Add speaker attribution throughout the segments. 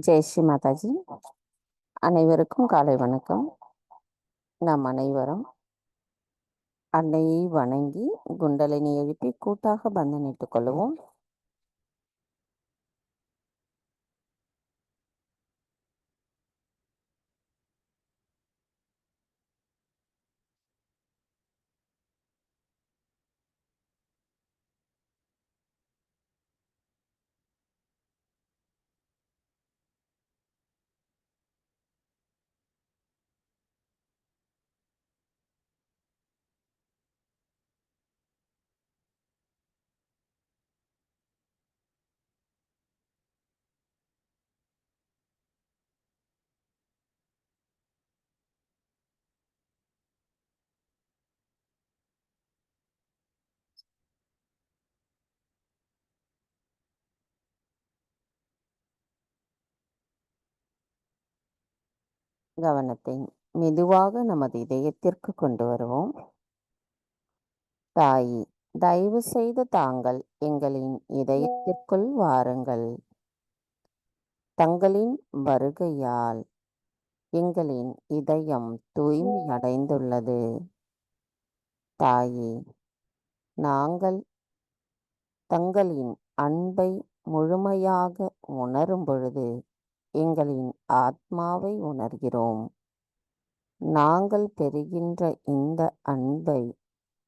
Speaker 1: ஜெய் ஸ்ரீ மாதாஜி. அனைவருக்கும் காலை வணக்கம். நாம் அனைவரும் அன்னையை வணங்கி குண்டலினி எழுப்பி கூட்டாக பந்தனிட்டுக் கொள்வோம். கவனத்தை மெதுவாக நமது இதயத்திற்கு கொண்டு வருவோம். தாயி, தயவு செய்து தாங்கள் எங்களின் இதயத்திற்குள் வாருங்கள். தங்களின் வருகையால் எங்களின் இதயம் தூய்மை அடைந்துள்ளது. தாயே, நாங்கள் தங்களின் அன்பை முழுமையாக உணரும் பொழுது எங்களின் ஆத்மாவை உணர்கிறோம். நாங்கள் பெறுகின்ற இந்த அன்பை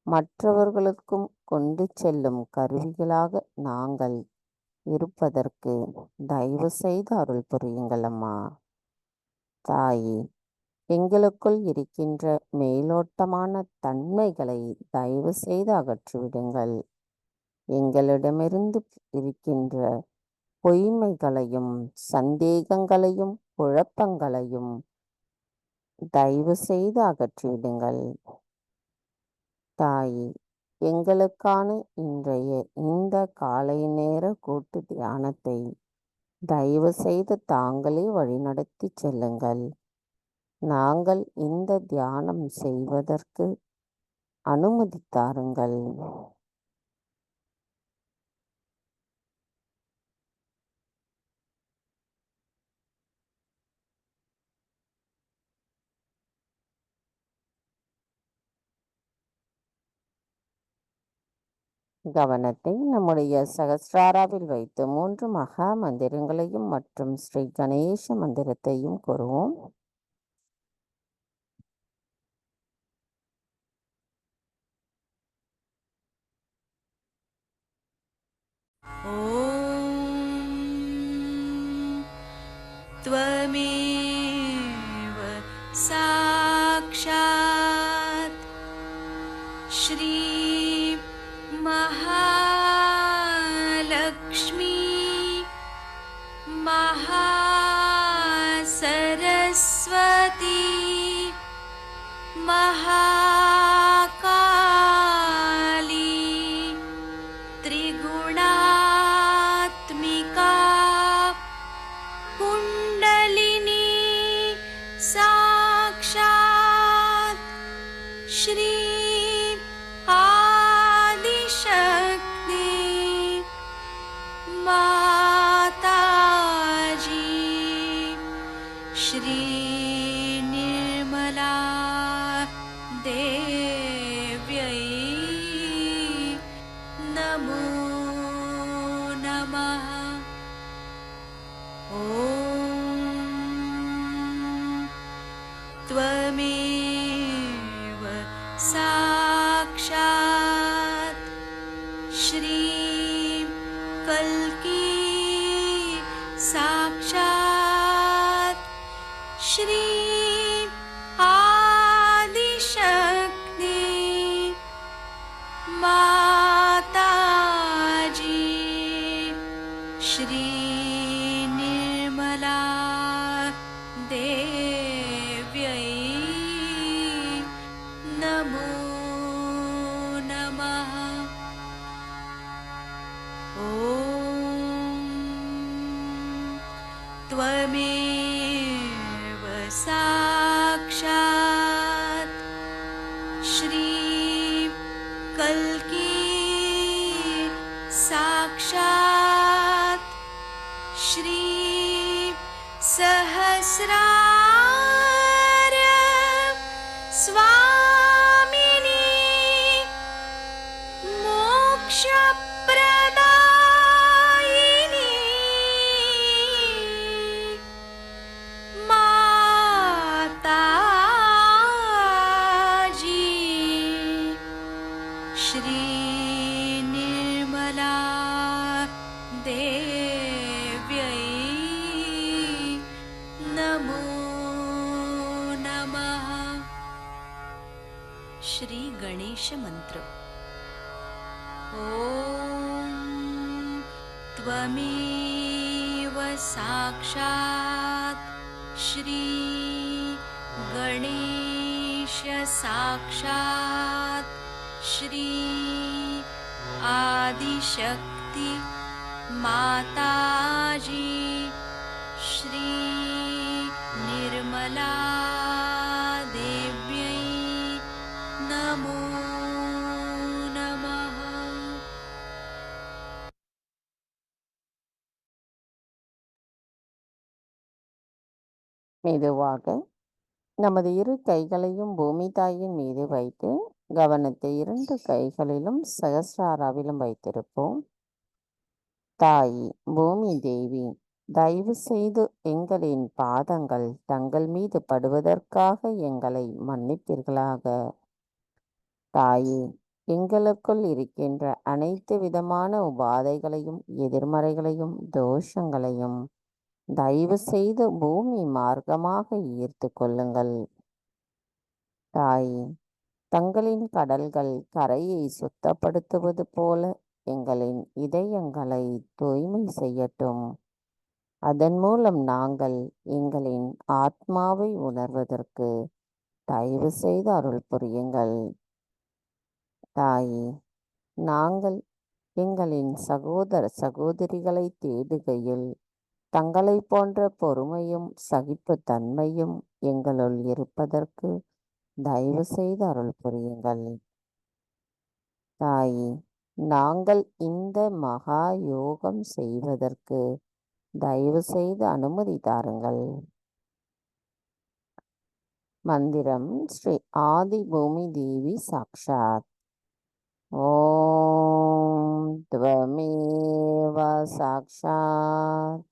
Speaker 1: மற்றவர்களுக்கும் கொண்டு செல்லும் கருவிகளாக நாங்கள் இருப்பதற்கு தயவு செய்து அருள் புரியுங்கள் அம்மா. தாயே, எங்களுக்குள் இருக்கின்ற மேலோட்டமான தன்மைகளை தயவு செய்து அகற்றிவிடுங்கள். எங்களிடமிருந்து இருக்கின்ற பொய்மைகளையும் சந்தேகங்களையும் குழப்பங்களையும் தயவு செய்து அகற்றிவிடுங்கள். தாயே, எங்களுக்கான இன்றைய இந்த காலை நேர கூட்டு தியானத்தை தயவு செய்து தாங்களே வழிநடத்தி செல்லுங்கள். நாங்கள் இந்த தியானம் செய்வதற்கு அனுமதி தாருங்கள். கவனத்தை நம்முடைய சகஸ்ராராவில் வைத்து 3 மகா மந்திரங்களையும் மற்றும் ஸ்ரீ கணேச மந்திரத்தையும் கூறுவோம்.
Speaker 2: त्वमेव साक्षात् श्री महालक्ष्मी महासरस्वती महाकाली त्रिगुणात्मिका कुण्डलिनी साक्षात् श्री आदिशक्ति माताजी श्री निर्मला देव्यै नमो नमः। ॐ त्वमेव साक्षात् श्री कल्की साक्षात् श्री आदिशक्ति माताजी श्री निर्मला देव्यै नमो नमः। ॐ त्वमेव साक्षात् श्री कल्की साक्षात् श्री स्वामिनी मोक्षप्रदायिनी माताजी श्री निर्मला देव्यै नमो नमः। श्री गणेश मंत्र। ॐ त्वमेव साक्षात् श्री गणेश साक्षात् श्री आदिशक्ति माताजी श्री निर्मला देव्यै नमो नमः।
Speaker 1: மெதுவாக நமது இரு கைகளையும் பூமி தாயின் மீது வைத்து கவனத்தை இரண்டு கைகளிலும் சகஸ்ராராவிலும் வைத்திருப்போம். தாயி பூமி தேவி, தயவு செய்து எங்களின் பாதங்கள் தங்கள் மீது படுவதற்காக எங்களை மன்னிப்பீர்களாக. தாயே, எங்களுக்குள் இருக்கின்ற அனைத்து விதமான உபாதைகளையும் எதிர்மறைகளையும் தோஷங்களையும் தயவு செய்து பூமி மார்க்கமாக ஈர்த்து கொள்ளுங்கள். தாயே, தங்களின் கடல்கள் கரையை சுத்தப்படுத்துவது போல எங்களின் இதயங்களை தூய்மை செய்யட்டும். அதன் மூலம் நாங்கள் எங்களின் ஆத்மாவை உணர்வதற்கு தயவு செய்து அருள் புரியுங்கள். தாயே, நாங்கள் எங்களின் சகோதர சகோதரிகளை தேடுகையில் தங்களை போன்ற பொறுமையும் சகிப்புத்தன்மையும் எங்களுள் இருப்பதற்கு தயவு செய்து அருள் புரியுங்கள். தாயே, நாங்கள் இந்த மகா யோகம் செய்வதற்கு தயவு செய்து அனுமதி தாருங்கள். மந்திரம் ஸ்ரீ ஆதி பூமி தேவி சாக்ஷாத். ஓம் த்வமேவ சாக்ஷாத்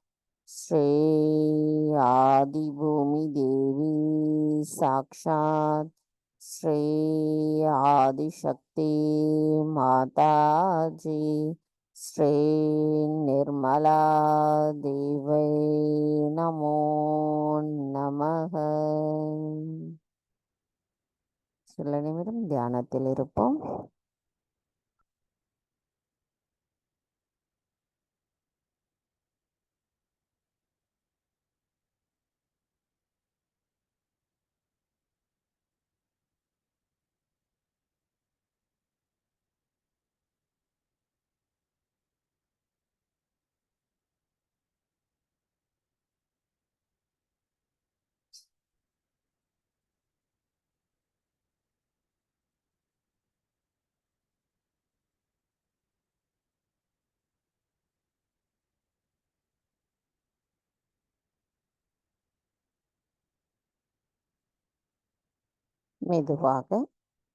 Speaker 1: ஸ்ரீ ஆதி பூமி தேவி சாக்ஷாத் ஸ்ரீ ஆதிசக்தி மாதாஜி ஸ்ரீ நிர்மலா தேவை நமோ நமக. சில நிமிடம் தியானத்தில் இருப்போம். மெதுவாக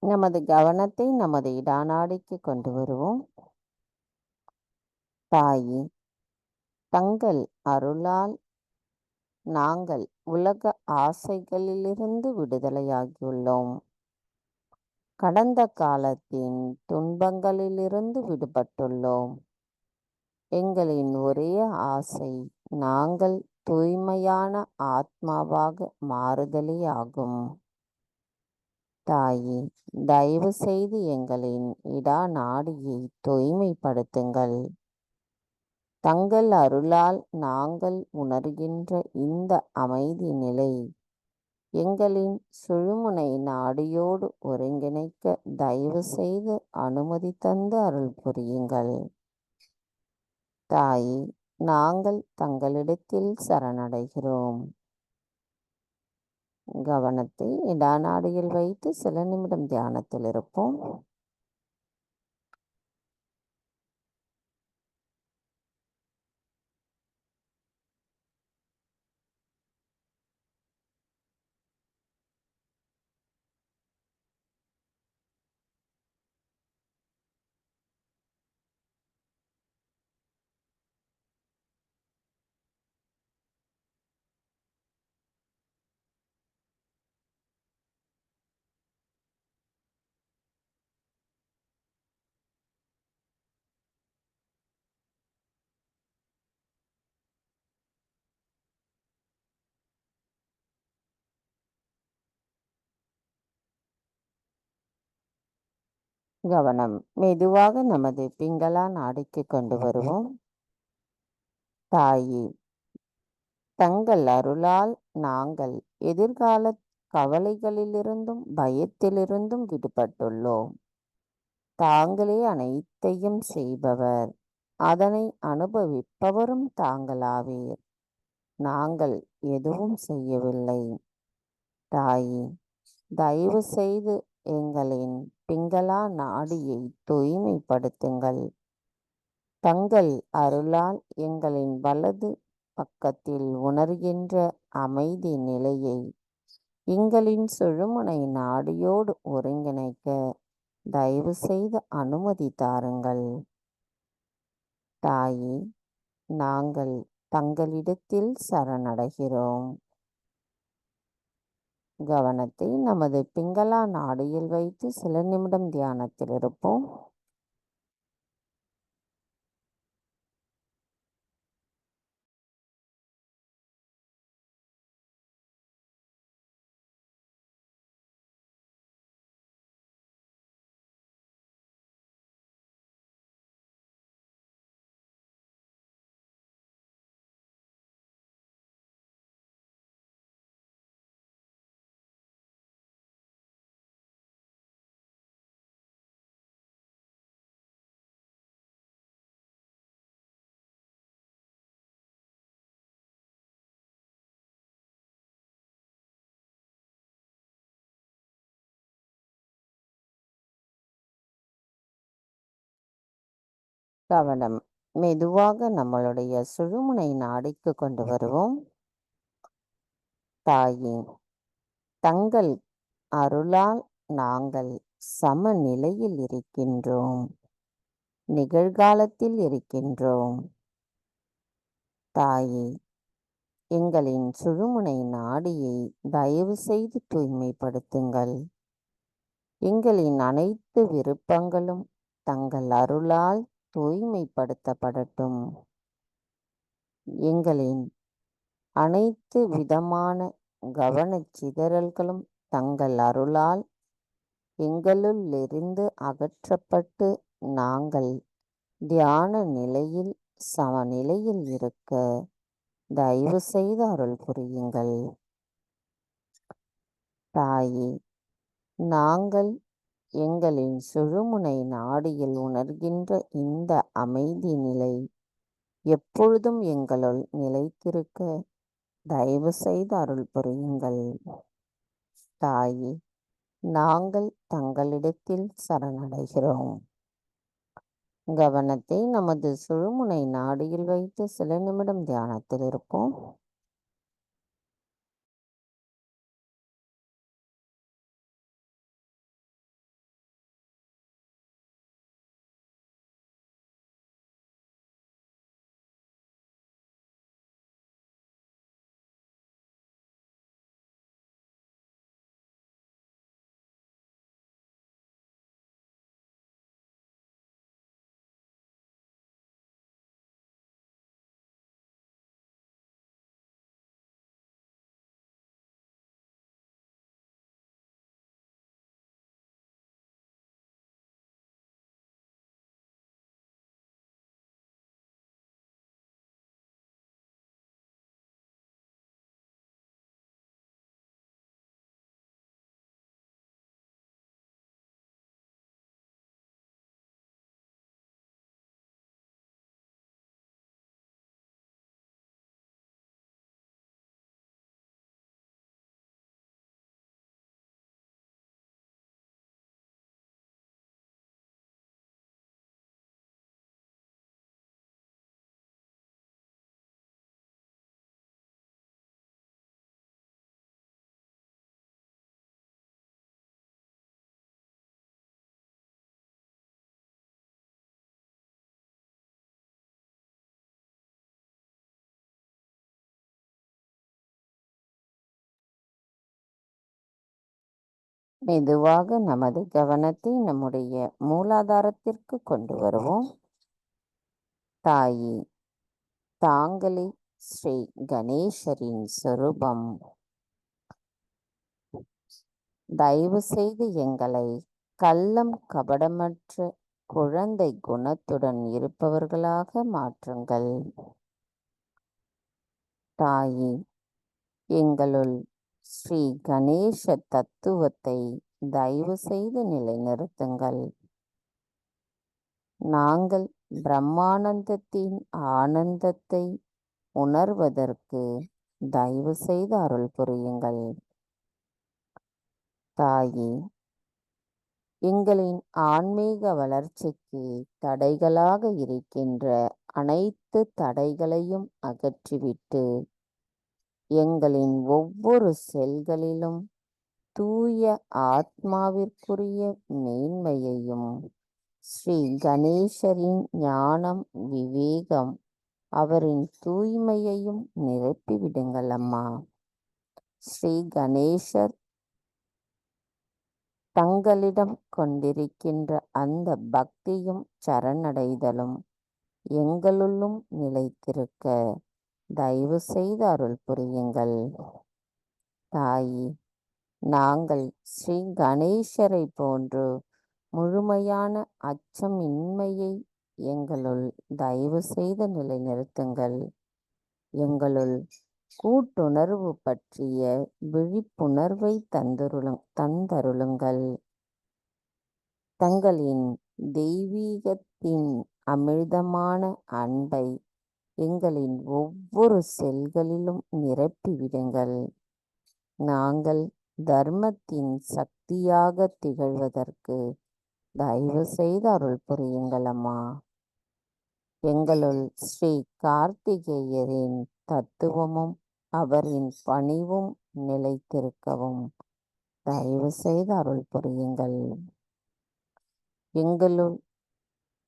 Speaker 1: நமது கவனத்தை நமது இடாநாடிக்கு கொண்டு வருவோம். தாயே, தங்கள் அருளால் நாங்கள் உலக ஆசைகளிலிருந்து விடுதலையாகியுள்ளோம். கடந்த காலத்தின் துன்பங்களிலிருந்து விடுபட்டுள்ளோம். எங்களின் ஒரே ஆசை நாங்கள் தூய்மையான ஆத்மாவாக மாறுதலே ஆகும். தாயே, தயவு செய்து எங்களின் இடா நாடியை தூய்மைப்படுத்துங்கள். தங்கள் அருளால் நாங்கள் உணர்கின்ற இந்த அமைதி நிலை எங்களின் சுழுமுனை நாடியோடு ஒருங்கிணைக்க தயவு செய்து அனுமதி தந்து அருள் புரியுங்கள். தாயே, நாங்கள் தங்களிடத்தில் சரணடைகிறோம். கவனத்தை இடாநாடியில் வைத்து சில நிமிடம் தியானத்தில் இருப்போம். கவனம். மெதுவாக நமது பிங்களா நாடிக்கு கொண்டு வருவோம். தாயே, தங்கள் அருளால் நாங்கள் எதிர்கால கவலைகளிலிருந்தும் பயத்திலிருந்தும் விடுபட்டுள்ளோம். தாங்களே அனைத்தையும் செய்பவர், அதனை அனுபவிப்பவரும் தாங்களாவீர். நாங்கள் எதுவும் செய்யவில்லை. தாயே, தயவு செய்து எங்களின் பிங்களா நாடியை தூய்மைப்படுத்துங்கள். தங்கள் அருளால் எங்களின் வலது பக்கத்தில் உணர்கின்ற அமைதி நிலையை எங்களின் சுழுமுனை நாடியோடு ஒருங்கிணைக்க தயவு செய்து அனுமதி தாருங்கள். தாயே, நாங்கள் தங்களிடத்தில் சரணடைகிறோம். கவனத்தை நமது பிங்களா நாடியில் வைத்து சில நிமிடம் தியானத்தில் இருப்போம். கவனம். மெதுவாக நம்மளுடைய சுழுமுனை நாடிக்கு கொண்டு வருவோம். தாயே, தங்கள் அருளால் நாங்கள் சமநிலையில் இருக்கின்றோம். நிகழ்காலத்தில் இருக்கின்றோம். தாயே, எங்களின் சுழுமுனை நாடியை தயவு செய்து தூய்மைப்படுத்துங்கள். எங்களின் அனைத்து விருப்பங்களும் தங்கள் அருளால் தூய்மைப்படுத்தப்படட்டும். எங்களின் அனைத்து விதமான கவனச்சிதறல்களும் தங்கள் அருளால் எங்களுள்ளிருந்து அகற்றப்பட்டு நாங்கள் தியான நிலையில் சமநிலையில் இருக்க தயவு செய்து அருள் புரியுங்கள். தாயே, நாங்கள் எங்களின் சுழுமுனை நாடியில் உணர்கின்ற இந்த அமைதி நிலை எப்பொழுதும் எங்களுள் நிலைத்திருக்க தயவு செய்து அருள் புரியுங்கள். தாயே, நாங்கள் தங்களிடத்தில் சரணடைகிறோம். கவனத்தை நமது சுழுமுனை நாடியில் வைத்து சில நிமிடம் தியானத்தில் இருப்போம். மெதுவாக நமது கவனத்தை நம்முடைய மூலாதாரத்திற்கு கொண்டு வருவோம். தாயே, தாங்களே ஸ்ரீ கணேசரின் சொரூபம். தயவு செய்து எங்களை கள்ளம் கபடமற்ற குழந்தை குணத்துடன் இருப்பவர்களாக மாற்றுங்கள். தாயே, எங்களுள் ஸ்ரீ கணேச தத்துவத்தை தயவு செய்து நிலைநிறுத்துங்கள். நாங்கள் பிரம்மானந்தத்தின் ஆனந்தத்தை உணர்வதற்கு தயவு செய்து அருள் புரியுங்கள். தாயே, எங்களின் ஆன்மீக வளர்ச்சிக்கு தடைகளாக இருக்கின்ற அனைத்து தடைகளையும் அகற்றிவிட்டு எங்களின் ஒவ்வொரு செல்களிலும் தூய ஆத்மாவிற்குரிய மேன்மையையும் ஸ்ரீ கணேசரின் ஞானம், விவேகம், அவரின் தூய்மையையும் நிரப்பிவிடுங்கள் அம்மா. ஸ்ரீ கணேசர் தங்களிடம் கொண்டிருக்கின்ற அந்த பக்தியும் சரணடைதலும் எங்களுள்ளும் நிலைத்திருக்க தயவு செய்து அருள் புரியுங்கள். தாயே, நாங்கள் ஸ்ரீ கணேசரை போன்று முழுமையான அச்சமின்மையை எங்களுள் தயவு செய்து நிலைநிறுத்துங்கள். எங்களுள் கூட்டுணர்வு பற்றிய விழிப்புணர்வை தந்தருளுங்கள். தங்களின் தெய்வீகத்தின் அமிர்தமான அன்பை எங்களின் ஒவ்வொரு செல்களிலும் நிரப்பிவிடுங்கள். நாங்கள் தர்மத்தின் சக்தியாக திகழ்வதற்கு தயவு செய்து அருள் புரியுங்கள் அம்மா. எங்களுள் ஸ்ரீ கார்த்திகேயரின் தத்துவமும் அவரின் பணிவும் நிலைத்திருக்கவும் தயவு செய்து அருள் புரியுங்கள். எங்களுள்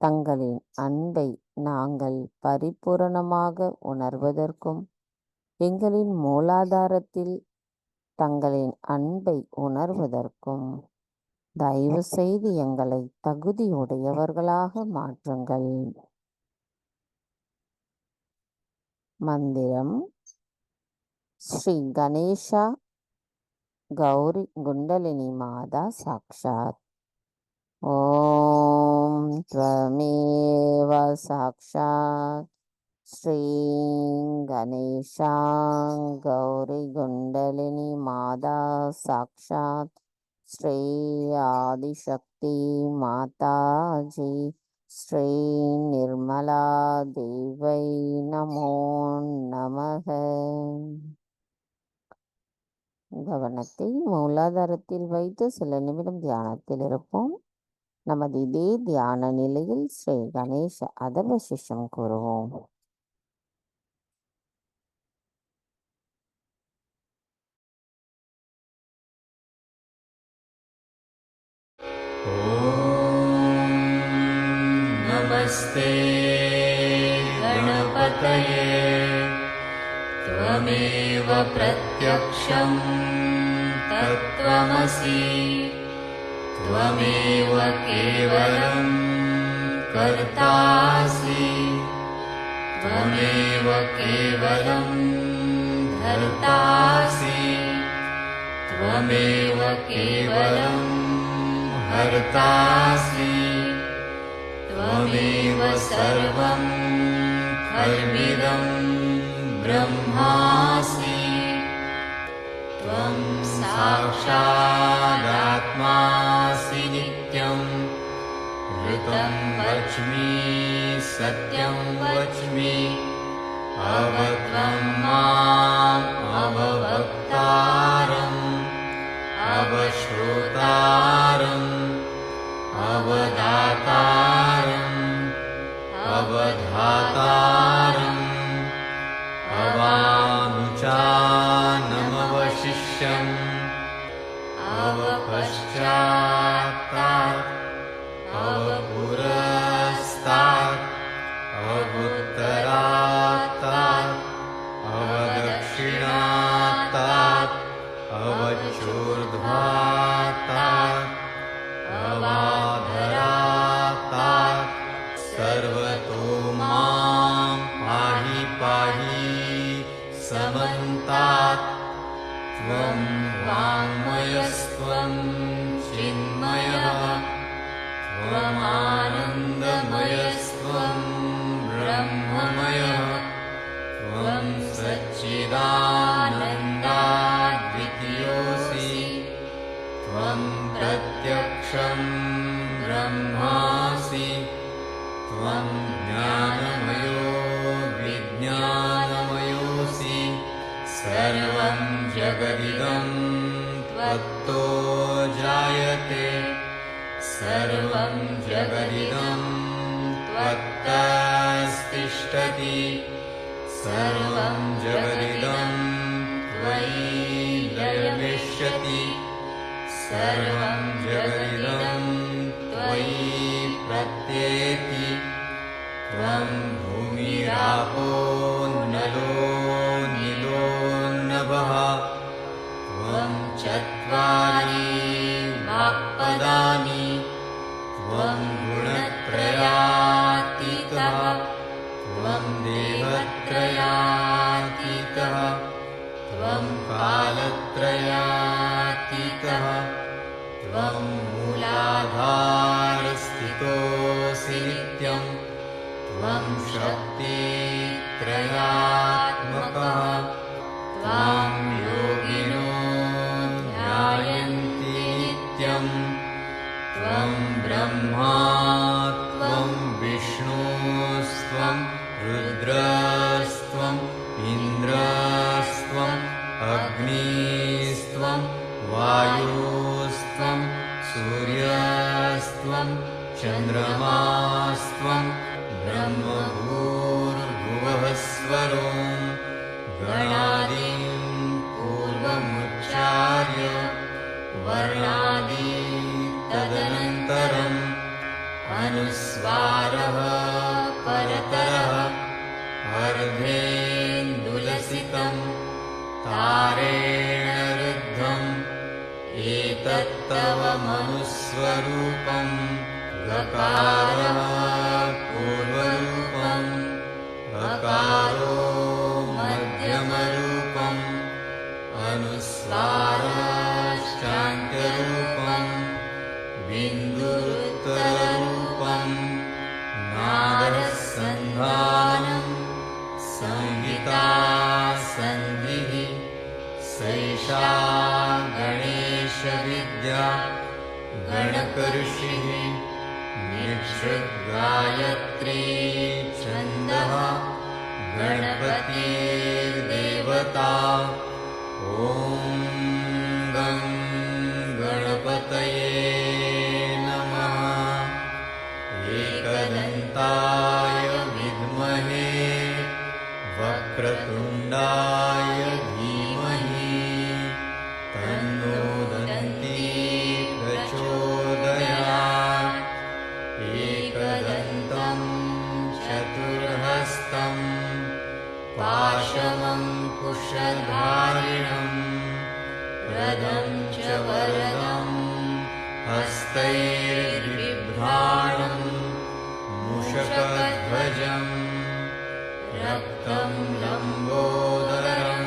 Speaker 1: தங்களின் அன்பை நாங்கள் பரிபூரணமாக உணர்வதற்கும் எங்களின் மூலாதாரத்தில் தங்களின் அன்பை உணர்வதற்கும் தயவு செய்து எங்களை தகுதியுடையவர்களாக மாற்றுங்கள். மந்திரம்: ஸ்ரீ கணேசா கௌரி குண்டலினி மாதா சாக்ஷாத். ஓம் த்வமேவ சாக்ஷாத் ஸ்ரீ கணேசா கௌரி குண்டலினி மாதா சாக்ஷாத் ஸ்ரீ ஆதிசக்தி மாதாஜி ஸ்ரீ நிர்மலா தேவை நமோ நமக. கவனத்தை மூலாதாரத்தில் வைத்து சில நிமிடம் தியானத்தில் இருப்போம். நமது இதே தியான நிலையில் ஸ்ரீ கணேச அதர்வ சிஷ்யம் கூறுவோம்.
Speaker 3: नमस्ते गणपतये त्वमेव प्रत्यक्षं तत्त्वमसि त्वमेव केवलं कर्तासि त्वमेव केवलं धर्तासि त्वमेव केवलं हर्तासि त्वमेव सर्वं खल्विदं ब्रह्मासि त्वं साक्षादात्मासि नित्यं ऋतं वच्मि सत्यं वच्मि अवत्वं माम् अववक्तारम् अवश्रोतारम् अवदातारम् अवधातारम् अवानुचानमवशिष्यम् अवपश्चात्तात् अवपुरस्तात् अवुत्तरात्तात् अवदक्षिणात्तात् अवचूर्ध्वात्तात् अवाधरात्तात् सर्वतो मां पाहि पाहि समन्तात् त्वं वाङ्मयस्त्वं चिन्मयः सच्चिदानन्दाद्वितीयोऽसि त्वं प्रत्यक्षं ब्रह्मासि त्वं ज्ञानमयो विज्ञानमयोऽसि सर्वं जगदिदं त्वत्तो जायते सर्वं जगदिदं त्वत्तस्तिष्ठति सर्वं जगदिदं त्वयि लयमिष्यति सर्वं जगदिदं त्वयि प्रत्येति त्वं भूमिरापो नलो नीलो नभः त्वं चत्वारि वाक्पदानि त्वं गुणत्रयातीतः त्वं देवत्रयातीतः त्वं कालत्रयातीतः त्वं मूलाधारस्थितोऽसि नित्यं त्वं शक्तित्रयात्मकः त्वां योगिनो ध्यायन्ति नित्यं त्वं ब्रह्मा त्वं विष्णुस्त्वं रुद्रस्त्वम् इन्द्रस्त्वम् अग्निस्त्वं वायुस्त्वं सूर्यस्त्वं चन्द्रमास्त्वं ब्रह्मभूर्भुवः स्वरो गणादीं पूर्वमुच्चार्य वर्णादि तदनन्तरम् अनुस्वारः परतरः अर्धेन्दुलसितं तारेण रुद्धम् एतत्तव मनुस्वरूपं गकारः पूर्वरूपम् अकारो मध्यमरूपम् अनुस्वाराश्चान्त्यरूपम् बिन्दुरुत्तररूपम् नादसन्धानम् संहितासन्धिः सैषा गणेशविद्या गणकऋषिः निःसृद्गायत्री छन्दः गणपतिर्देवता ॐ गं गणपतये नमः एकदन्ताय विद्महे वक्रतुण्डाय धीमहि तन्नो दन्ती प्रचोदयात् एकदन्तं चतुर्हस्तं पाशमङ्कुशधारिणं रदं च वरदं हस्तैर्बिभ्राणं मूषकध्वजम् रक्तं लम्बोदरं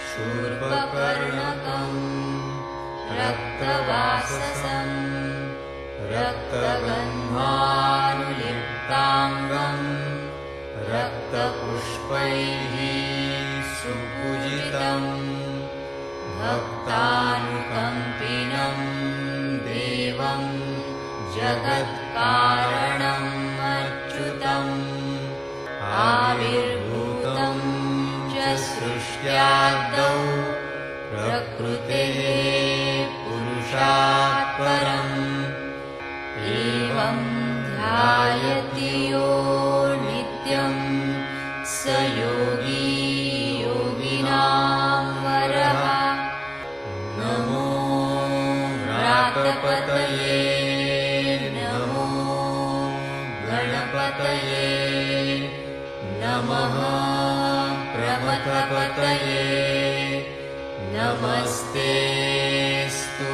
Speaker 3: शूर्पकर्णकं रक्तवाससं रक्तगन्धानुलिप्ताङ्गं रक्तपुष्पैः सुपूजितं भक्तानुकम्पिनं देवं जगत्कारणम् अच्युतम् आविर्भूतं च सृष्ट्यादौ प्रकृतेः पुरुषात् परम् एवं ध्यायति यो नित्यं स योगी योगिनां वरः नमो व्रातपतये नमो गणपतये नमः प्रमथपतये नमस्तेऽस्तु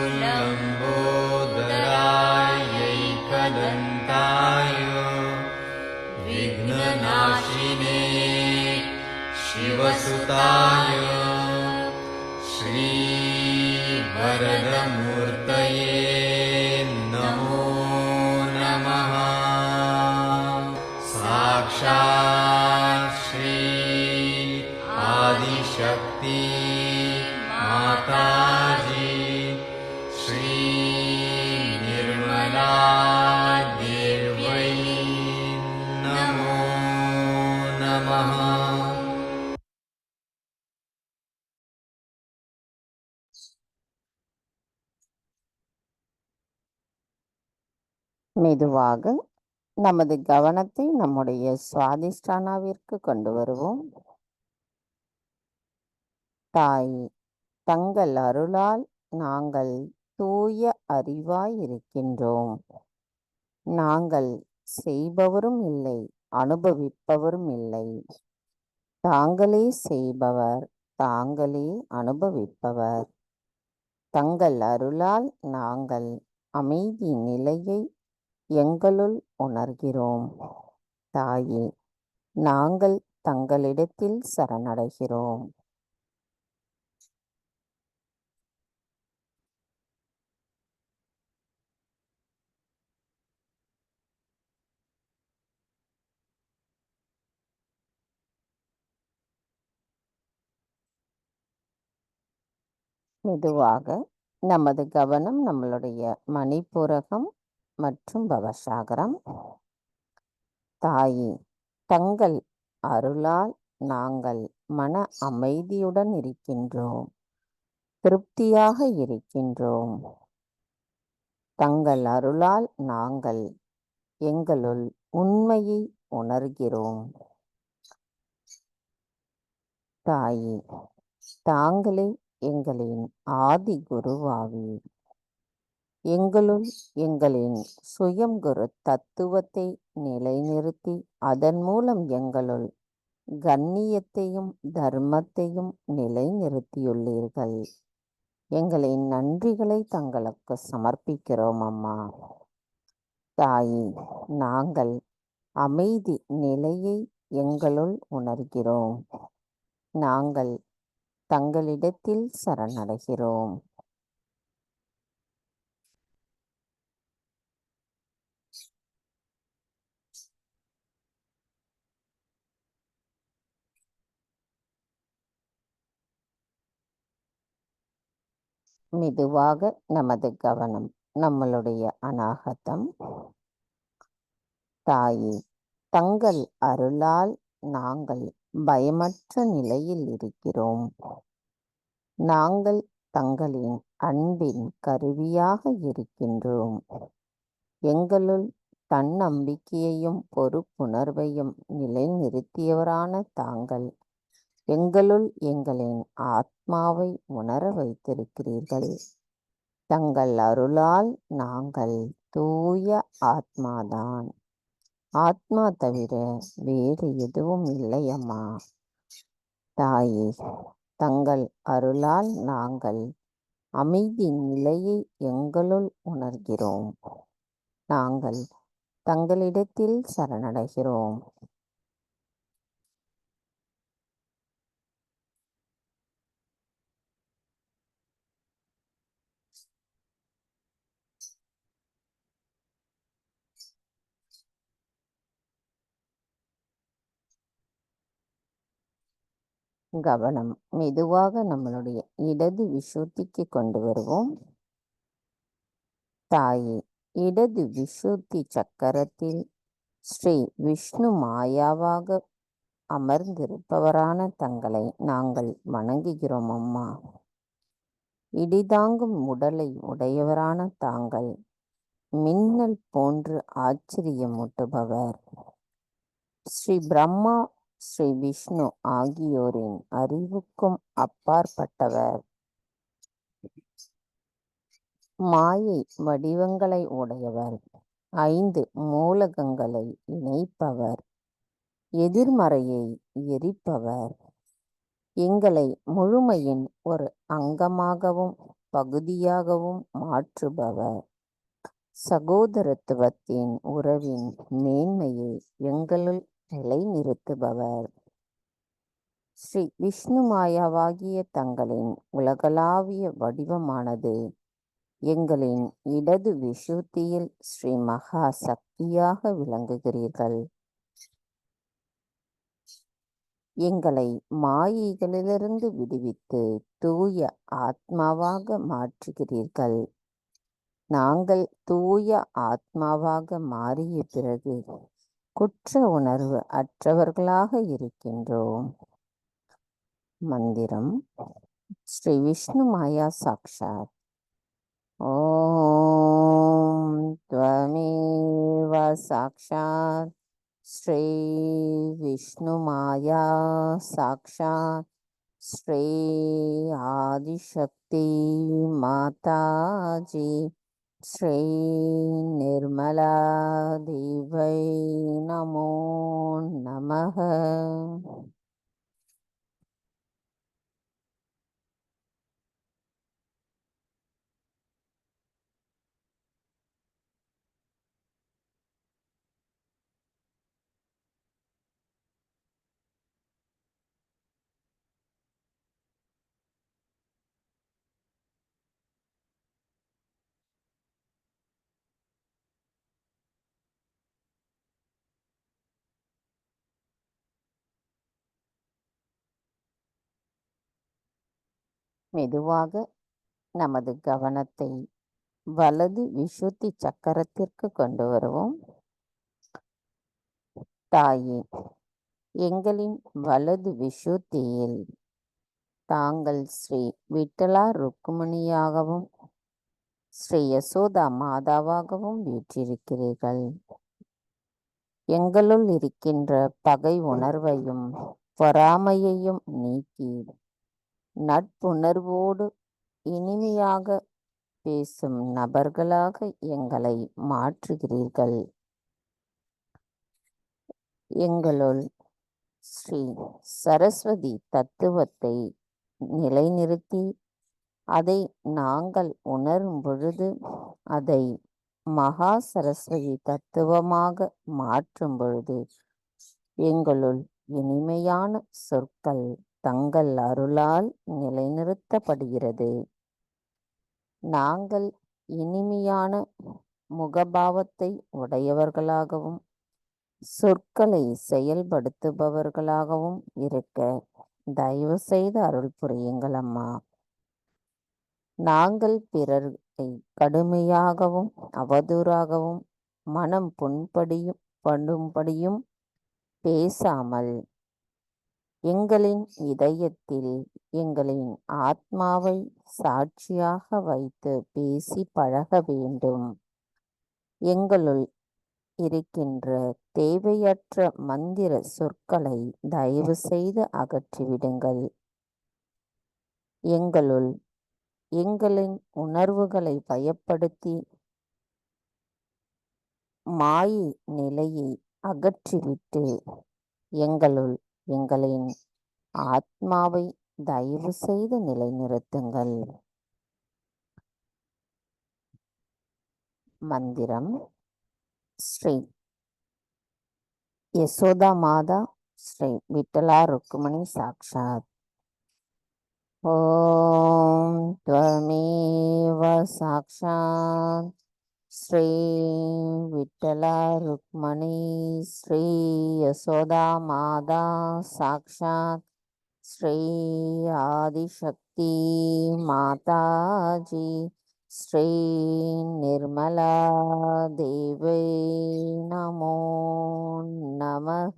Speaker 3: लम्बोदरायैकदन्ताय विघ्ननाशिने शिवसुताय श्रीवरदमूर्तये नमो नमः साक्षात् श्री
Speaker 1: மெதுவாக நமது கவனத்தை நம்முடைய சுவாதிஷ்டானாவிற்கு கொண்டு வருவோம். தாய், தங்கள் அருளால் நாங்கள் தூய அறிவாய் இருக்கின்றோம். நாங்கள் செய்பவரும் இல்லை, அனுபவிப்பவரும் இல்லை. தாங்களே செய்பவர், தாங்களே அனுபவிப்பவர். தங்கள் அருளால் நாங்கள் அமைதி நிலையை எங்களுள் உணர்கிறோம். தாயே, நாங்கள் தங்களிடத்தில் சரணடைகிறோம். மெதுவாக நமது கவனம் நம்மளுடைய மணிப்புரகம் மற்றும் பவசாகரம். தாயே, தங்கள் அருளால் நாங்கள் மன அமைதியுடன் இருக்கின்றோம், திருப்தியாக இருக்கின்றோம். தங்கள் அருளால் நாங்கள் எங்களுள் உண்மையை உணர்கிறோம். தாயே, தாங்களே எங்களின் ஆதி குருவாவீர். எங்களுள் எங்களின் சுயம் குரு தத்துவத்தை நிலைநிறுத்தி அதன் மூலம் எங்களுள் கண்ணியத்தையும் தர்மத்தையும் நிலைநிறுத்தியுள்ளீர்கள். எங்களின் நன்றிகளை தங்களுக்கு சமர்ப்பிக்கிறோம் அம்மா. தாயே, நாங்கள் அமைதி நிலையை எங்களுள் உணர்கிறோம். நாங்கள் தங்களிடத்தில் சரணடைகிறோம். மெதுவாக நமது கவனம் நம்மளுடைய அநாகதம். தாயே, தங்கள் அருளால் நாங்கள் பயமற்ற நிலையில் இருக்கிறோம். நாங்கள் தங்களின் அன்பின் கருவியாக இருக்கின்றோம். எங்களுள் தன்னம்பிக்கையையும் பொறுப்புணர்வையும் நிலைநிறுத்தியவரான தாங்கள் எங்களுள் எங்களின் ஆத்மாவை உணர வைத்திருக்கிறீர்கள். தங்கள் அருளால் நாங்கள் தூய ஆத்மாதான். ஆத்மா தவிர வேறு எதுவும் இல்லை அம்மா. தாயே, தங்கள் அருளால் நாங்கள் அமைதி நிலையை எங்களுள் உணர்கிறோம். நாங்கள் தங்களிடத்தில் சரணடைகிறோம். கவனம் மெதுவாக நம்மளுடைய இடது விசுத்திக்கு கொண்டு வருவோம். தாயே, இடது விசுத்தி சக்கரத்தில் ஸ்ரீ விஷ்ணு மாயாவாக அமர்ந்திருப்பவரான தங்களை நாங்கள் வணங்குகிறோம் அம்மா. இடிதாங்கும் உடலை உடையவரான தாங்கள் மின்னல் போன்று ஆச்சரியமூட்டுபவர். ஸ்ரீ பிரம்மா, ஸ்ரீ விஷ்ணு ஆகியோரின் அறிவுக்கும் அப்பாற்பட்டவர். மாயை வடிவங்களை உடையவர். 5 மூலகங்களை இணைப்பவர். எதிர்மறையை எரிப்பவர். எங்களை முழுமையின் ஒரு அங்கமாகவும் பகுதியாகவும் மாற்றுபவர். சகோதரத்துவத்தின் உறவின் மேன்மையை எங்களுள் நிலைநிறுத்துபவர். ஸ்ரீ விஷ்ணு மாயாவாகிய தங்களின் உலகளாவிய வடிவமானது எங்களின் இடது விசுத்தியில் ஸ்ரீ மகா சக்தியாக விளங்குகிறீர்கள். எங்களை மாயைகளிலிருந்து விடுவித்து தூய ஆத்மாவாக மாற்றுகிறீர்கள். நாங்கள் தூய ஆத்மாவாக மாறிய பிறகு குற்ற உணர்வு அற்றவர்களாக இருக்கின்றோம். மந்திரம்: ஸ்ரீ விஷ்ணு மாயா சாக்ஷாத். ॐ त्वमेव साक्षात् श्रीविष्णुमाया साक्षात् श्री आदिशक्ति माताजी श्री निर्मला देवै नमो नमः। மெதுவாக நமது கவனத்தை வலது விசுத்தி சக்கரத்திற்கு கொண்டு வருவோம். தாயே, எங்களின் வலது விசுத்தியில் தாங்கள் ஸ்ரீ விட்டலா ருக்குமணியாகவும் ஸ்ரீ யசோதா மாதாவாகவும் வீற்றிருக்கிறீர்கள். எங்களுள் இருக்கின்ற பகை உணர்வையும் பொறாமையையும் நீக்கி நட்புணர்வோடு இனிமையாக பேசும் நபர்களாக எங்களை மாற்றுகிறீர்கள். எங்களுள் ஸ்ரீ சரஸ்வதி தத்துவத்தை நிலைநிறுத்தி அதை நாங்கள் உணரும் பொழுது அதை மகா சரஸ்வதி தத்துவமாக மாற்றும் பொழுது எங்களுள் இனிமையான சொற்கள் தங்கள் அருளால் நிலைநிறுத்தப்படுகிறது. நாங்கள் இனிமையான முகபாவத்தை உடையவர்களாகவும் சொற்களை செயல்படுத்துபவர்களாகவும் இருக்க தயவு செய்து அருள் புரியுங்கள் அம்மா. நாங்கள் பிறரை கடுமையாகவும் அவதூறாகவும் மனம் புண்படும்படியும் பேசாமல் எங்களின் இதயத்தில் எங்களின் ஆத்மாவை சாட்சியாக வைத்து பேசி பழக வேண்டும். எங்களுள் இருக்கின்ற தேவையற்ற மந்திர சொற்களை தயவு செய்து அகற்றிவிடுங்கள். எங்களுள் எங்களின் உணர்வுகளை பயப்படுத்தி மாயை நிலையை அகற்றிவிட்டு எங்களுள் எங்களின் ஆத்மாவை தயவு செய்து நிலைநிறுத்துங்கள். மந்திரம் ஸ்ரீ யசோதா மாதா ஸ்ரீ விட்டலா ருக்குமணி சாக்ஷாத். ஓம் த்வமேவ சாக்ஷாத் ஸ்ரீ விட்டலா ருக்மணி ஸ்ரீ யசோதா மாதா சாக்ஷாத் ஸ்ரீ ஆதிசக்தி மாதாஜி ஸ்ரீ நிர்மலா தேவை நமோ நமக.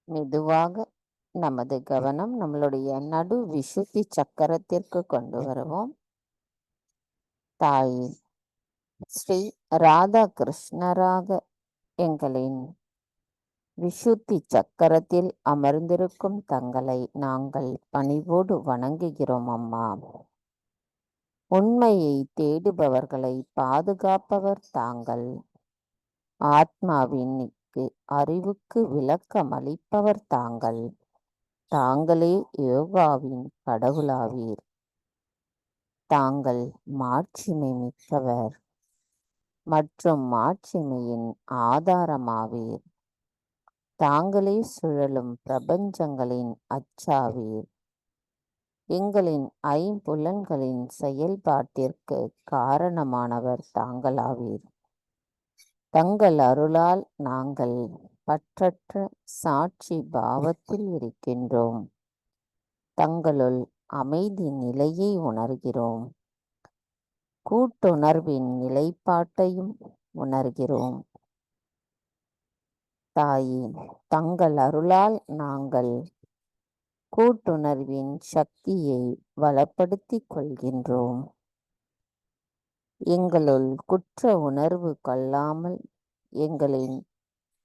Speaker 1: மெதுவாக நமது கவனம் நம்மளுடைய நடு விசுத்தி சக்கரத்திற்கு கொண்டு வருவோம். தாய் ஸ்ரீ ராதா கிருஷ்ணராக எங்களின் விசுத்தி சக்கரத்தில் அமர்ந்திருக்கும் தங்களை நாங்கள் பணிவோடு வணங்குகிறோம் அம்மா. உண்மையை தேடுபவர்களை பாதுகாப்பவர் தாங்கள். ஆத்மாவினுக்கு அறிவுக்கு விளக்கம் அளிப்பவர் தாங்கள். தாங்களே யோகாவின் கடவுளாவீர். தாங்கள் மாட்சிமை மிக்கவர் மற்றும் மாட்சிமையின் ஆதாரமாவீர். தாங்களே சுழலும் பிரபஞ்சங்களின் அச்சாவீர். எங்களின் ஐம்புலன்களின் செயல்பாட்டிற்கு காரணமானவர் தாங்களாவீர். தங்கள் அருளால் நாங்கள் பற்றற்ற சாட்சி பாவத்தில் இருக்கின்றோம். தங்களுள் அமைதி நிலையை உணர்கிறோம். கூட்டுணர்வின் நிலைப்பாட்டையும் உணர்கிறோம். தாயே, தங்கள் அருளால் நாங்கள் கூட்டுணர்வின் சக்தியை வளப்படுத்திக் கொள்கின்றோம். எங்களுள் குற்ற உணர்வு கொள்ளாமல்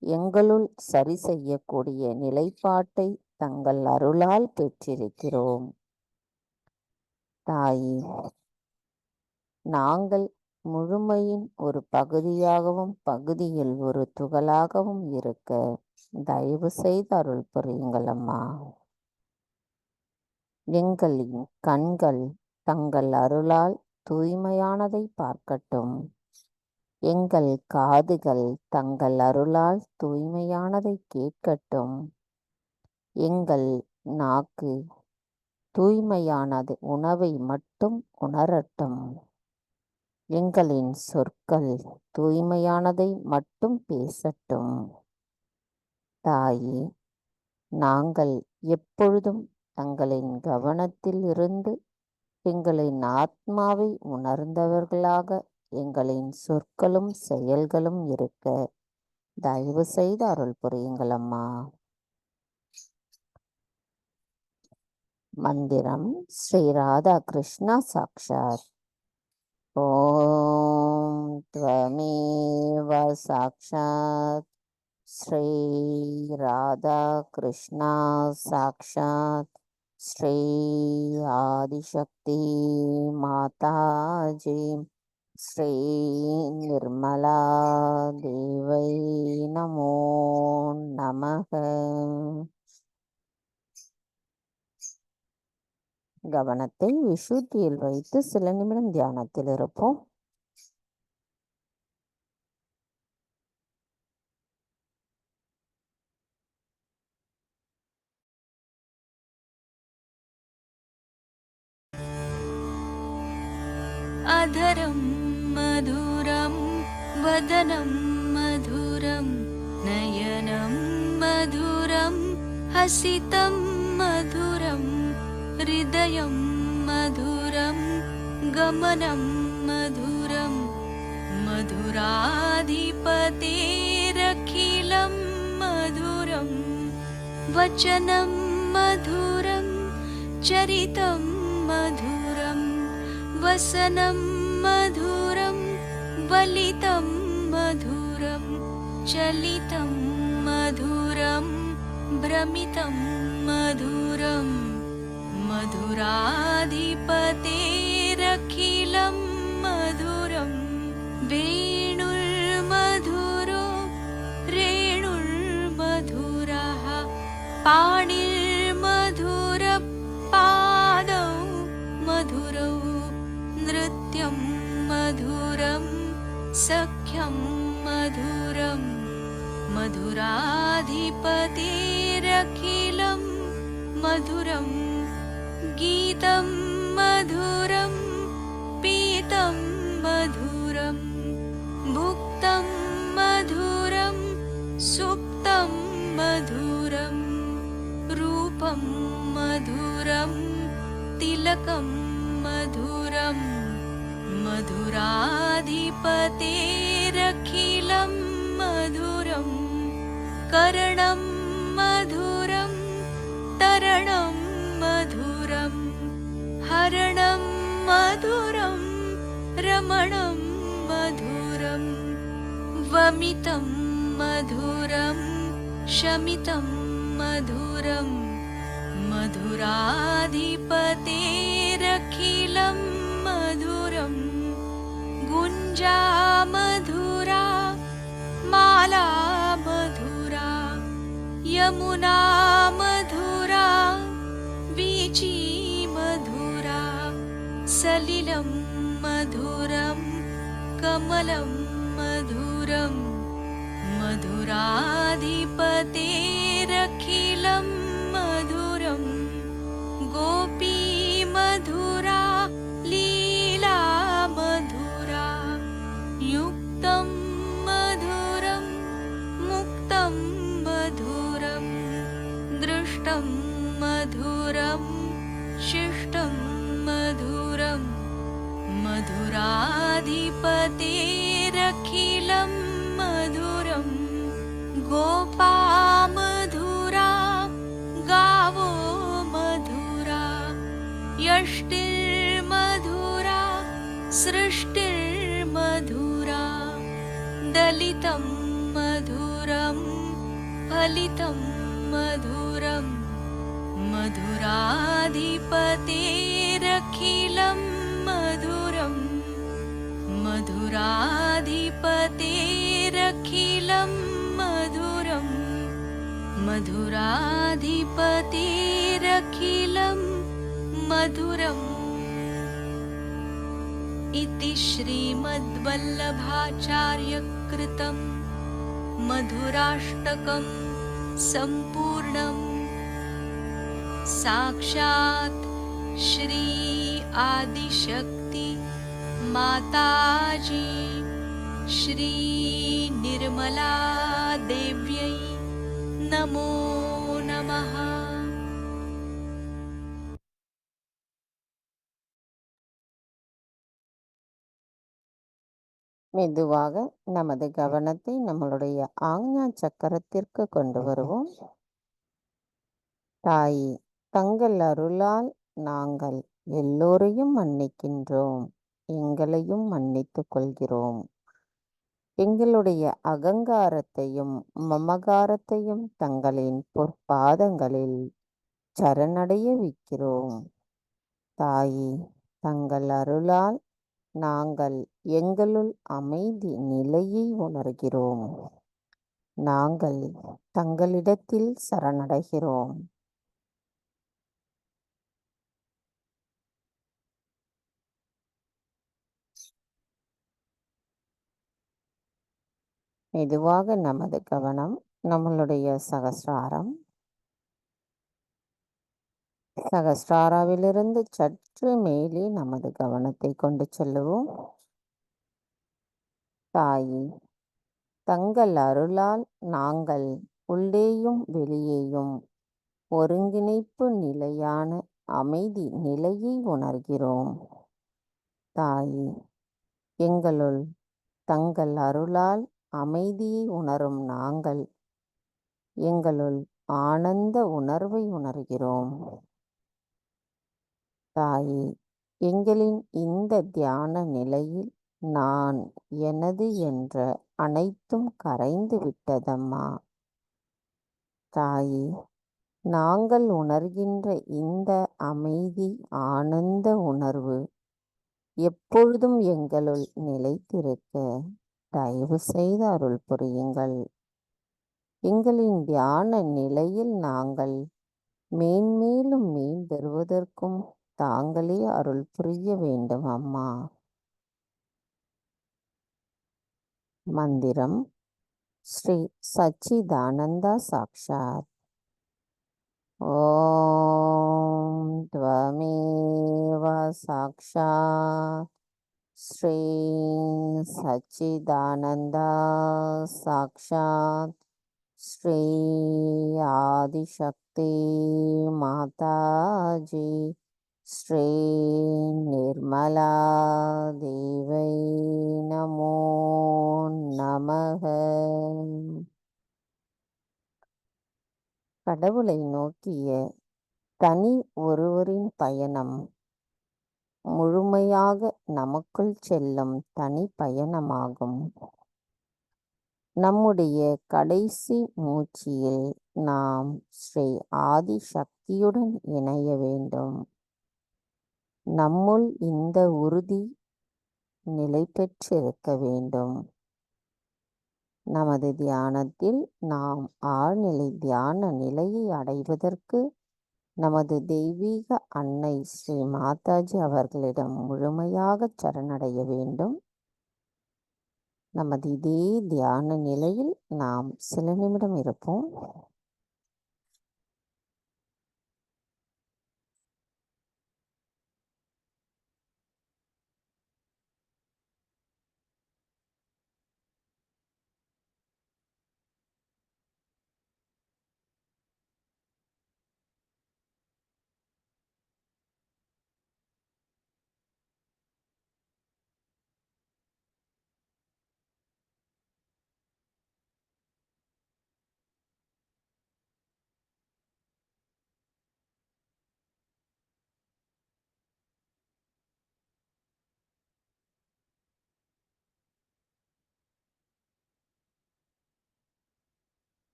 Speaker 1: எங்களுள் சரி செய்யக்கூடிய நிலைப்பாட்டை தங்கள் அருளால் பெற்றிருக்கிறோம். தாயே, நாங்கள் முழுமையின் ஒரு பகுதியாகவும் பகுதியில் ஒரு துகளாகவும் இருக்க தயவு செய்து அருள் புரியுங்கள் அம்மா. எங்களின் கண்கள் தங்கள் அருளால் தூய்மையானதை பார்க்கட்டும். எங்கள் காதுகள் தங்கள் அருளால் தூய்மையானதை கேட்கட்டும். எங்கள் நாக்கு தூய்மையானது உணவை மட்டும் உணரட்டும். எங்களின் சொற்கள் தூய்மையானதை மட்டும் பேசட்டும். தாயே, நாங்கள் எப்பொழுதும் தங்களின் கவனத்தில் இருந்து எங்களின் ஆத்மாவை உணர்ந்தவர்களாக எங்களின் சொற்களும் செயல்களும் இருக்க தயவு செய்து அருள் புரியுங்கள் அம்மா. மந்திரம் ஸ்ரீ ராதா கிருஷ்ணா சாக்ஷாத். ஓம் த்வமேவ சாக்ஷாத் ஸ்ரீ ராதா கிருஷ்ணா சாக்ஷாத் ஸ்ரீ ஆதிசக்தி மாதாஜி ஸ்ரீ நிர்மலா தேவை நமோ நமக. கவனத்தை விசுத்தியில் வைத்து சில நிமிடம் தியானத்தில் இருப்போம்.
Speaker 2: अधरं मधुरं वदनं मधुरं नयनं मधुरं हसितं मधुरं हृदयं मधुरं गमनं मधुरं मधुराधिपतेरखिलं मधुरं वचनं मधुरं चरितं मधुरं वसनं मधुरं वलितं मधुरं चलितं मधुरं भ्रमितं मधुरं मधुराधिपतेरखिलं मधुरं वेणुर्मधुरो रेणुर्मधुरः पाणिर्मधुरपादौ मधुरौ नृत्यं मधुरं सख्यं मधुरं मधुराधिपतेरखिलं मधुरं गीतं मधुरं पीतं मधुरं भुक्तं मधुरं सुप्तं मधुरं रूपं मधुरं तिलकं मधुरं मधुराधिपतेरखिलं मधुरं करणं मधुरं तरणं मधुरं हरणं मधुरं रमणं मधुरं वमितं मधुरं शमितं मधुरं मधुराधिपतेरखिलं मधुरं गुञ्जा मधुरा माला मधुरा यमुना मधुरा वीची मधुरा सलिलं मधुरं कमलं मधुरं मधुराधिपतेरखिलं मधुरं गोपी मधुरा लीला मधुरा युक्तं मधुरं मुक्तं मधुराधिपतेरखिलं मधुरं गोपामधुरा गावो मधुरा यष्टिर्मधुरा सृष्टिर्मधुरा दलितं मधुरं फलितं मधुरम् मधुराधिपतेरखिलं मधुरं मधुराधिपतेरखिलं मधुरं मधुराधिपतेरखिलं मधुरम् इति श्रीमद्वल्लभाचार्यकृतं मधुराष्टकं सम्पूर्णम् साक्षात् श्री आदिशक्ति माताजी श्री निर्मला देव्यै नमो नमः।
Speaker 1: மெதுவாக நமது கவனத்தை நம்மளுடைய ஆக்ஞா சக்கரத்திற்கு கொண்டு வருவோம். தாயே, தங்கள் அருளால் நாங்கள் எல்லோரையும் மன்னிக்கின்றோம், எங்களையும் மன்னித்துக் கொள்கிறோம். எங்களுடைய அகங்காரத்தையும் மமகாரத்தையும் தங்களின் பொற்பாதங்களில் சரணடைய வைக்கிறோம். தாயே, தங்கள் அருளால் நாங்கள் எங்களுள் அமைதி நிலையை உணர்கிறோம். நாங்கள் தங்களிடத்தில் சரணடைகிறோம். மெதுவாக நமது கவனம் நம்மளுடைய சகஸ்ராரம், சகஸ்ராராவிலிருந்து சற்று மேலே நமது கவனத்தை கொண்டு செல்லுவோம். தாயே, தங்கள் அருளால் நாங்கள் உள்ளேயும் வெளியேயும் ஒருங்கிணைப்பு நிலையான அமைதி நிலையை உணர்கிறோம். தாயே, எங்களுள் தங்கள் அருளால் அமைதியை உணரும் நாங்கள் எங்களுள் ஆனந்த உணர்வை உணர்கிறோம். தாயே, எங்களின் இந்த தியான நிலையில் நான், எனது என்ற அனைத்தும் கரைந்து விட்டதம்மா. தாயே, நாங்கள் உணர்கின்ற இந்த அமைதி ஆனந்த உணர்வு எப்பொழுதும் எங்களுள் நிலைத்திருக்க தயவு செய்து அருள் புரியுங்கள். எங்களின் தியான நிலையில் நாங்கள் மேன்மேலும் மேம்பெறுவதற்கும் தாங்களே அருள் புரிய வேண்டும் அம்மா. மந்திரம் ஸ்ரீ சச்சிதானந்தா சாக்ஷாத். ஓம் த்வமேவ சாக்ஷாத் ஸ்ரீ சச்சிதானந்தா சாக்ஷாத் ஸ்ரீ ஆதிசக்தி மாதாஜி ஸ்ரீ நிர்மலா தேவை நமோ நமக. கடவுளை நோக்கிய தனி ஒருவரின் பயணம் முழுமையாக நமக்குள் செல்லும் தனி பயணமாகும். நம்முடைய கடைசி மூச்சில் நாம் ஸ்ரீ ஆதிசக்தியுடன் இணைய வேண்டும். நம்முள் இந்த உறுதி நிலை பெற்றிருக்க வேண்டும். நமது தியானத்தில் நாம் ஆழ்நிலை தியான நிலையை அடைவதற்கு நமது தெய்வீக அன்னை ஸ்ரீ மாதாஜி அவர்களிடம் முழுமையாக சரணடைய வேண்டும். நமது இதே தியான நிலையில் நாம் சில நிமிடம் இருப்போம்.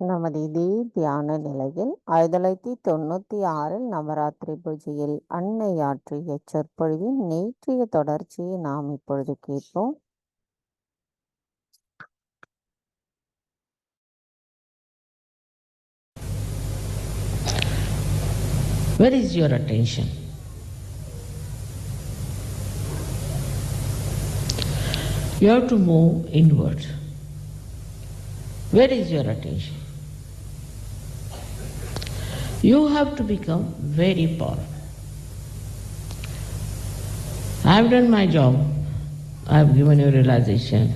Speaker 1: நமது இதே தியான நிலையில் 1996 நவராத்திரி பூஜையில் அன்னை ஆற்றிய சொற்பொழிவின் நேற்றைய தொடர்ச்சியை நாம் இப்பொழுது கேட்போம்.
Speaker 4: Where is your attention? You have to move inward. Where is your attention? You have to become very powerful. I have done my job. I have given you realization.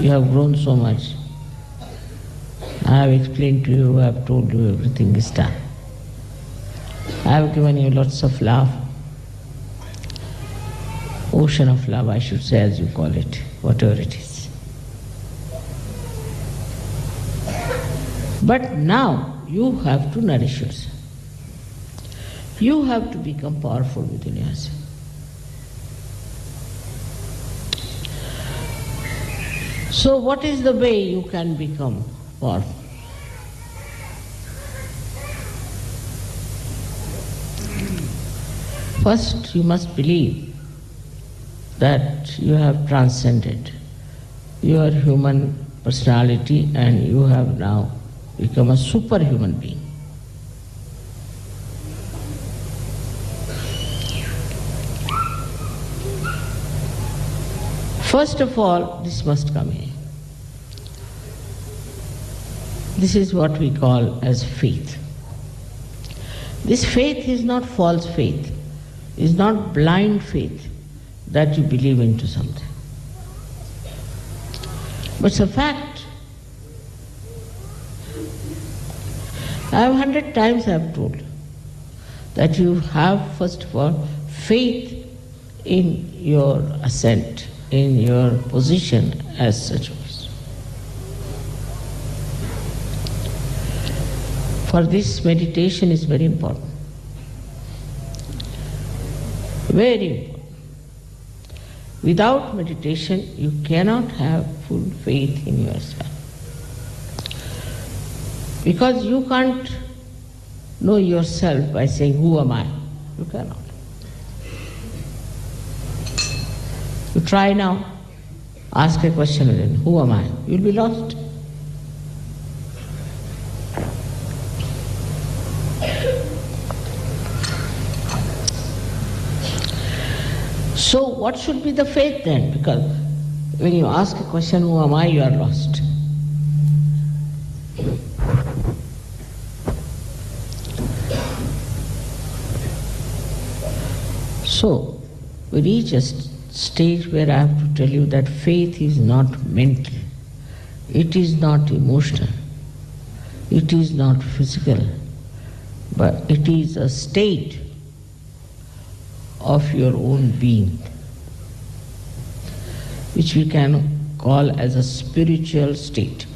Speaker 4: You have grown so much. I have explained to you, I have told you everything is done. I have given you lots of love. Ocean of love, I should say, as you call it, whatever it is. But now you have to nourish yourself. You have to become powerful within yourself. So what is the way you can become powerful? First, you must believe that you have transcended your human personality and you have now become a superhuman being. First of all, this must come in. This is what we call as faith. This faith is not false faith, is not blind faith that you believe into something. But it's a fact. I have 100 times I have told you that you have first of all faith in your ascent, in your position as such a person. For this, meditation is very important. Very important. Without meditation, you cannot have full faith in yourself. Because you can't know yourself by saying, who am I? You cannot. You try now, ask a question again, who am I? You'll be lost. So what should be the faith then? Because when you ask a question, who am I, you are lost. So we reach a stage where I have to tell you that faith is not mental, it is not emotional, it is not physical, but it is a state of your own being, which we can call as a spiritual state.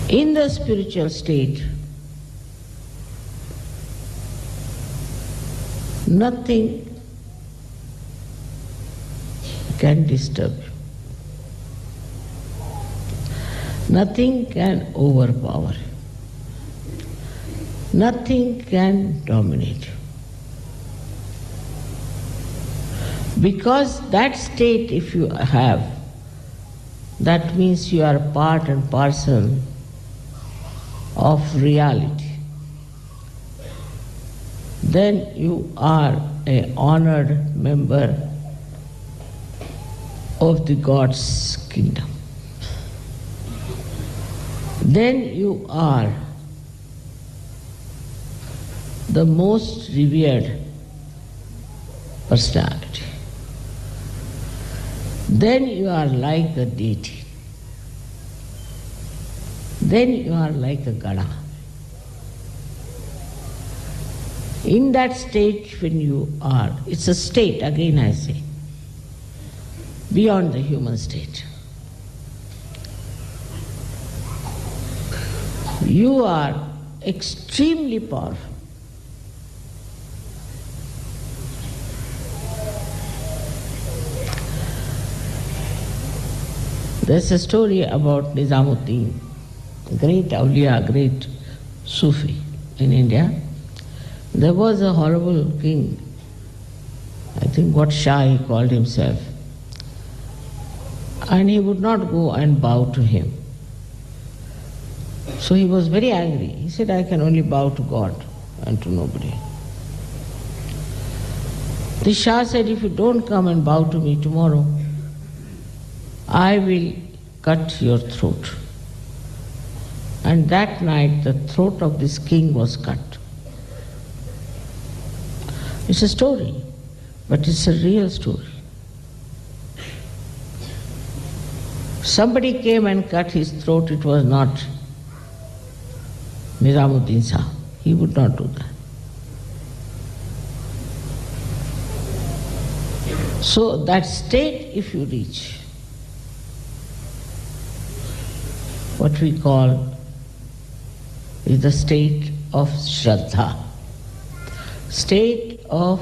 Speaker 4: In the spiritual state, nothing can disturb you. Nothing can overpower you. Nothing can dominate you. Because that state, if you have, that means you are part and parcel of reality. Then you are an honored member of the God's kingdom. Then you are the most revered personality. Then you are like a deity. Then you are like a Gada. In that state when you are, it's a state, again I say, beyond the human state. You are extremely powerful. There's a story about Nizamuddin, great awliya, great Sufi in India. There was a horrible king, I think what Shah he called himself, and he would not go and bow to him. So he was very angry. He said, I can only bow to God and to nobody. The Shah said, if you don't come and bow to me tomorrow, I will cut your throat. And that night the throat of this king was cut. It's a story, but it's a real story. Somebody came and cut his throat, it was not Nizamuddin Shah. He would not do that. So that state, if you reach, what we call is the state of Shraddha, state of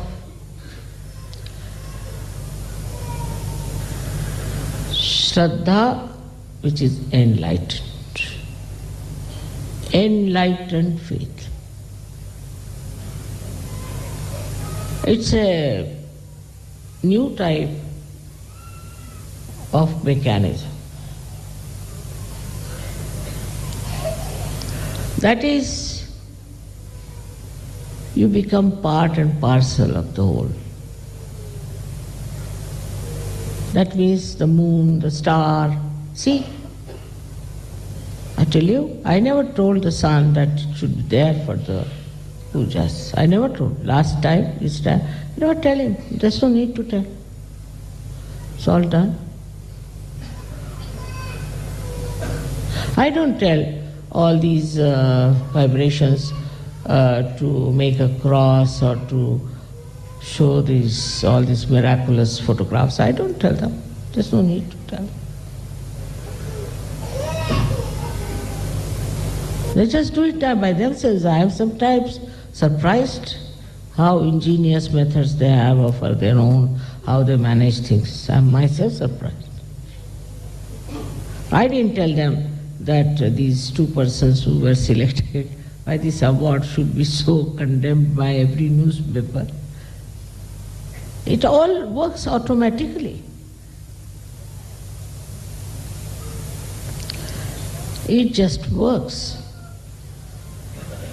Speaker 4: Shraddha, which is enlightened faith. It's a new type of mechanism. That is, you become part and parcel of the whole. That means the moon, the star. See, I tell you, I never told the sun that it should be there for the pujas. I never told. Last time, this time, I never tell him. There's no need to tell. It's all done. I don't tell all these vibrations to make a cross or to show all these miraculous photographs. I don't tell them. There's no need to tell. They just do it by themselves. I am sometimes surprised how ingenious methods they have of their own, how they manage things. I'm myself surprised. I didn't tell them that these two persons who were selected by this award should be so condemned by every newspaper. It all works automatically. It just works.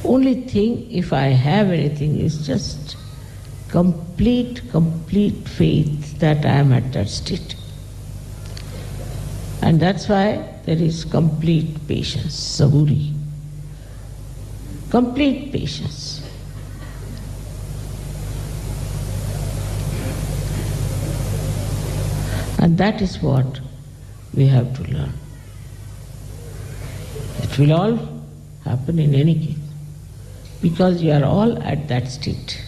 Speaker 4: Only thing, if I have anything, is just complete faith that I am at that state. And that's why there is complete patience, saburi. Complete patience. And that is what we have to learn. It will all happen in any case, because you are all at that state.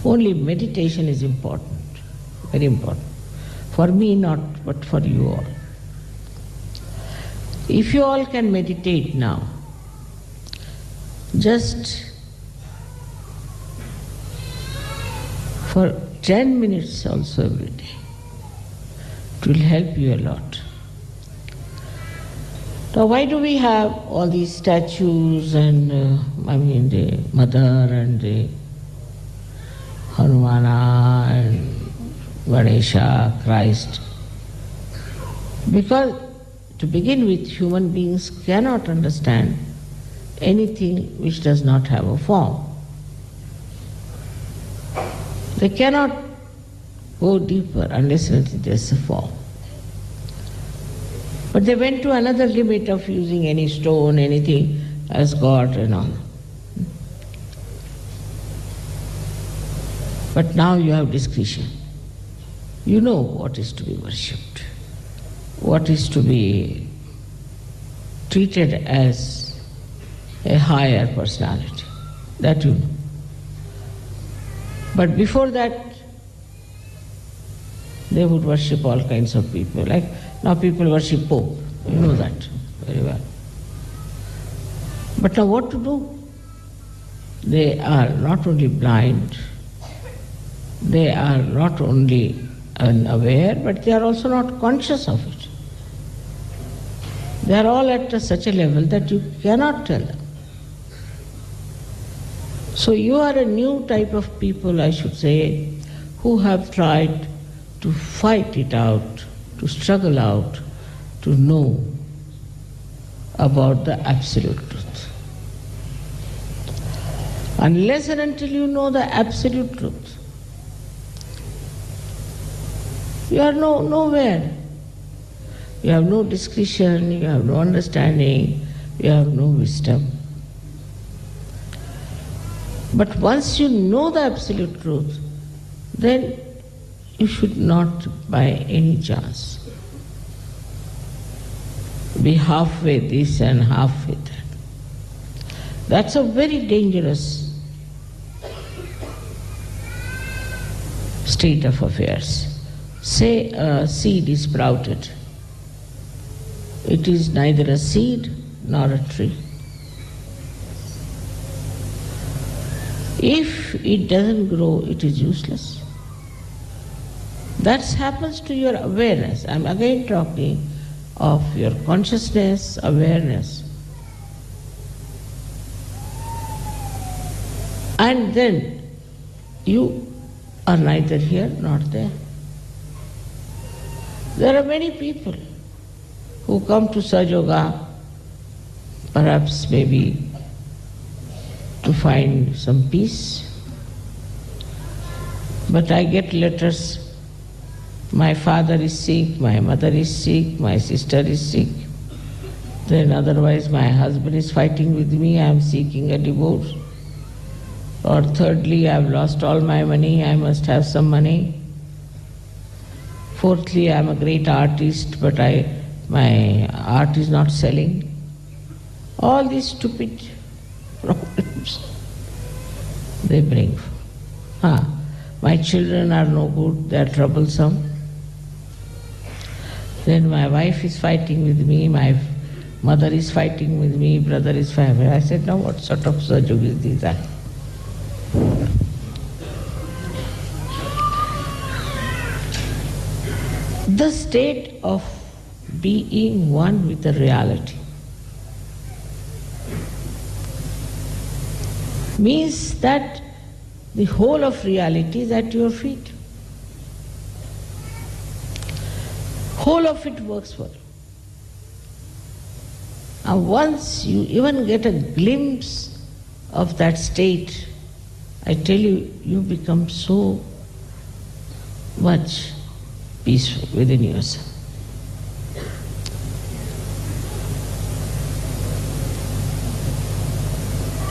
Speaker 4: Only meditation is important, very important. For me not, but for you all. If you all can meditate now, just for 10 minutes also every day, it will help you a lot. Now, why do we have all these statues and, the Mother and the Hanumana and Ganesha, Christ? Because, to begin with, human beings cannot understand anything which does not have a form. They cannot go deeper unless there's a form. But they went to another limit of using any stone, anything as God and all. But now you have discretion. You know what is to be worshipped, what is to be treated as a higher personality. That you know. But before that, they would worship all kinds of people. Like now people worship Pope. You know that very well. But now what to do? They are not only blind, they are not only unaware, but they are also not conscious of it. They are all at such a level that you cannot tell them. So you are a new type of people, I should say, who have tried to fight it out, to struggle out, to know about the absolute truth. Unless and until you know the absolute truth, you are nowhere. You have no discretion, you have no understanding, you have no wisdom. But once you know the absolute truth, then you should not by any chance be halfway this and halfway that. That's a very dangerous state of affairs. Say a seed is sprouted. It is neither a seed nor a tree. If it doesn't grow, it is useless. That happens to your awareness. I'm again talking of your consciousness, awareness. And then you are neither here nor there. There are many people who come to Sahaja Yoga, perhaps maybe to find some peace. But I get letters, my father is sick, my mother is sick, my sister is sick. Then otherwise my husband is fighting with me, I am seeking a divorce. Or thirdly, I have lost all my money, I must have some money. Fourthly, I am a great artist, but my art is not selling. All these stupid problems they bring. My children are no good, they are troublesome. Then my wife is fighting with me, my mother is fighting with me, brother is fighting. I said, now what sort of Sahaja Yoga is these? The state of being one with the reality means that the whole of reality is at your feet. Whole of it works for you. And once you even get a glimpse of that state, I tell you, you become so much peaceful within yourself.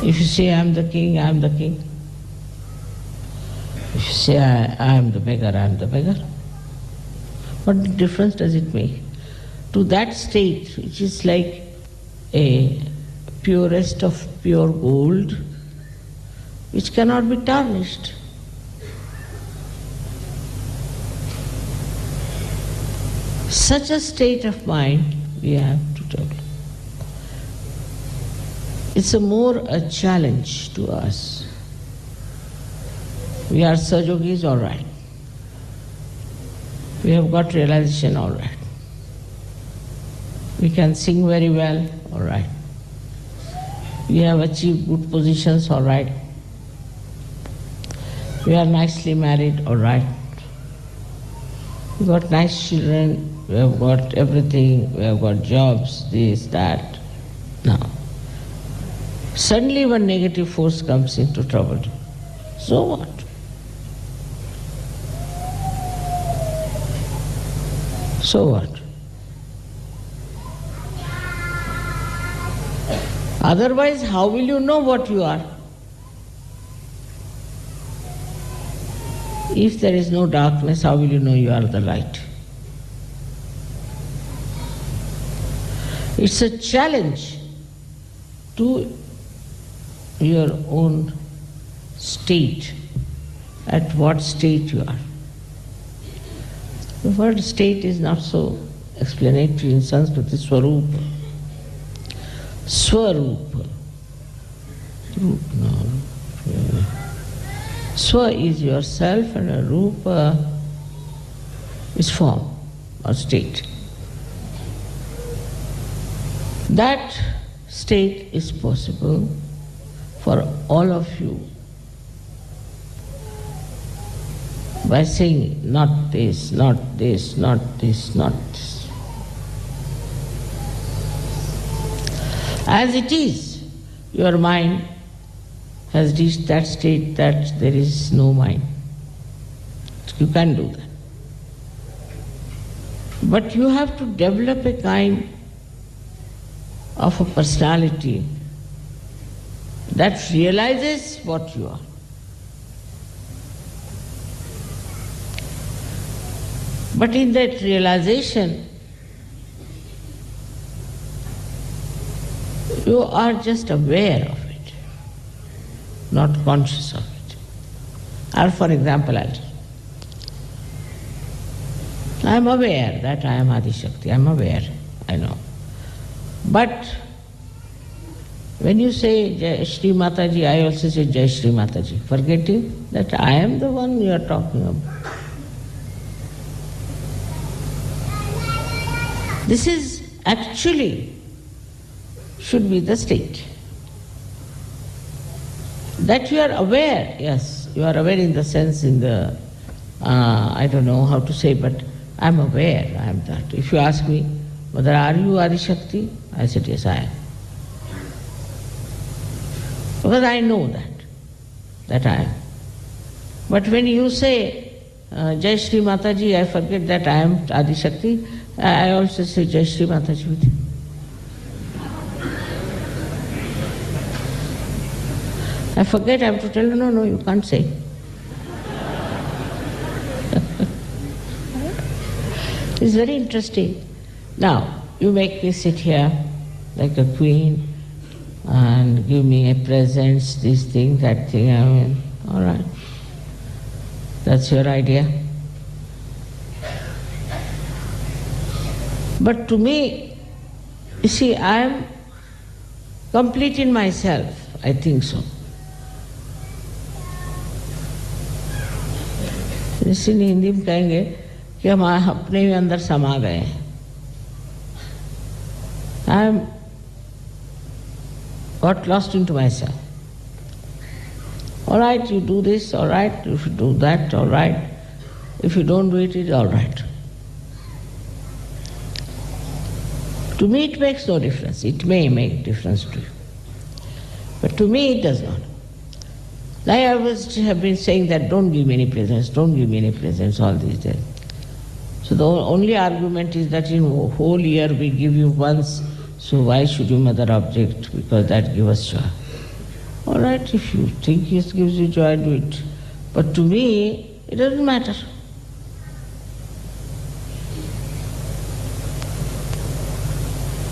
Speaker 4: If you say, I am the king, I am the king. If you say, I am the beggar, I am the beggar. What difference does it make? To that state, which is like a purest of pure gold, which cannot be tarnished. Such a state of mind we have to develop. It's a challenge to us. We are Sahaja Yogis, all right. We have got realization, all right. We can sing very well, all right. We have achieved good positions, all right. We are nicely married, all right. We got nice children, we have got everything, we have got jobs, this, that. Now, suddenly one negative force comes into trouble. So what? So what? Otherwise, how will you know what you are? If there is no darkness, how will you know you are the light? It's a challenge to your own state, at what state you are. The word state is not so explanatory in Sanskrit, it's Swarupa. Swarupa. Swa is yourself and a Rupa is form or state. That state is possible for all of you by saying not this, not this, not this, not this. As it is, your mind has reached that state that there is no mind. You can't do that. But you have to develop a kind of a personality that realizes what you are. But in that realization, you are just aware of it, not conscious of it. Or for example, I am aware that I am Adi Shakti. I am aware, I know. But when you say Jai Shri Mataji, I also say Jai Shri Mataji, forgetting that I am the one you are talking about. This is actually should be the state. That you are aware, yes, you are aware in the sense I don't know how to say, but I am aware, I am that. If you ask me, Mother, are you Adi Shakti? I said, yes, I am. Because I know that I am. But when you say, Jai Shri Mataji, I forget that I am Adi Shakti, I also say Jai Shri Mataji with you. I forget, I have to tell you, no, you can't say. It's very interesting. Now, you make me sit here like a queen and give me a presents, this thing, that thing, I mean, all right. That's your idea. But to me, you see, I am complete in myself, I think so. इसलिए हिंदी में कहेंगे कि हम अपने ही अंदर समा गए हैं. I am got lost into myself. All right, you do this, all right, if you do that, all right. If you don't do it, it's all right. To me it makes no difference. It may make difference to you. But to me it does not. Like I have been saying that don't give me any presents, don't give me any presents all these days. So the only argument is that in a whole year we give you once, so why should you mother object? Because that gives us joy. All right, if you think it gives you joy, do it. But to me, it doesn't matter.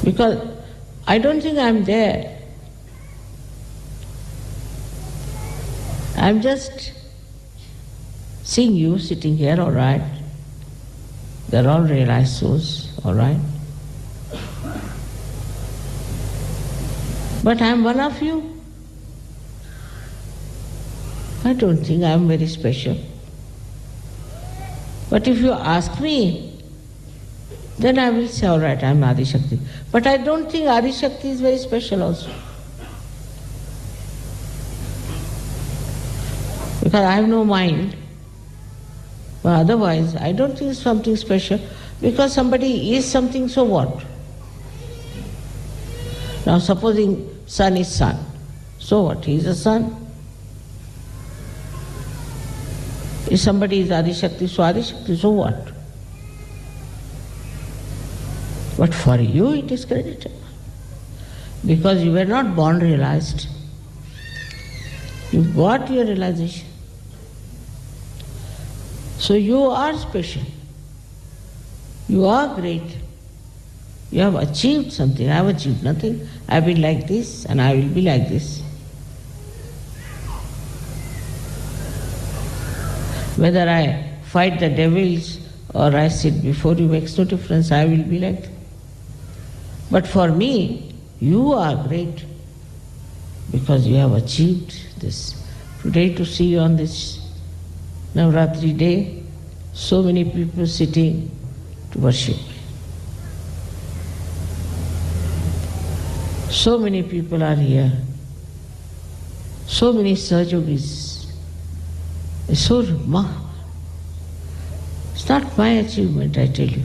Speaker 4: Because I don't think I'm there. I'm just seeing you sitting here, all right. They're all realized souls, all right. But I'm one of you. I don't think I'm very special. But if you ask me, then I will say, all right, I'm Adi Shakti. But I don't think Adi Shakti is very special also. Because I have no mind. But otherwise, I don't think it's something special. Because somebody is something, so what? Now supposing sun is sun. So what? He is a sun. If somebody is Adi Shakti, so what? But for you it is credited. Because you were not born realized. You got your realization. So you are special. You are great. You have achieved something. I have achieved nothing. I have been like this and I will be like this. Whether I fight the devils or I sit before you makes no difference. I will be like that. But for me, you are great because you have achieved this. Today to see you on this Navratri day, so many people sitting to worship. So many people are here. So many Sahajogis. It's so remarkable. It's not my achievement, I tell you.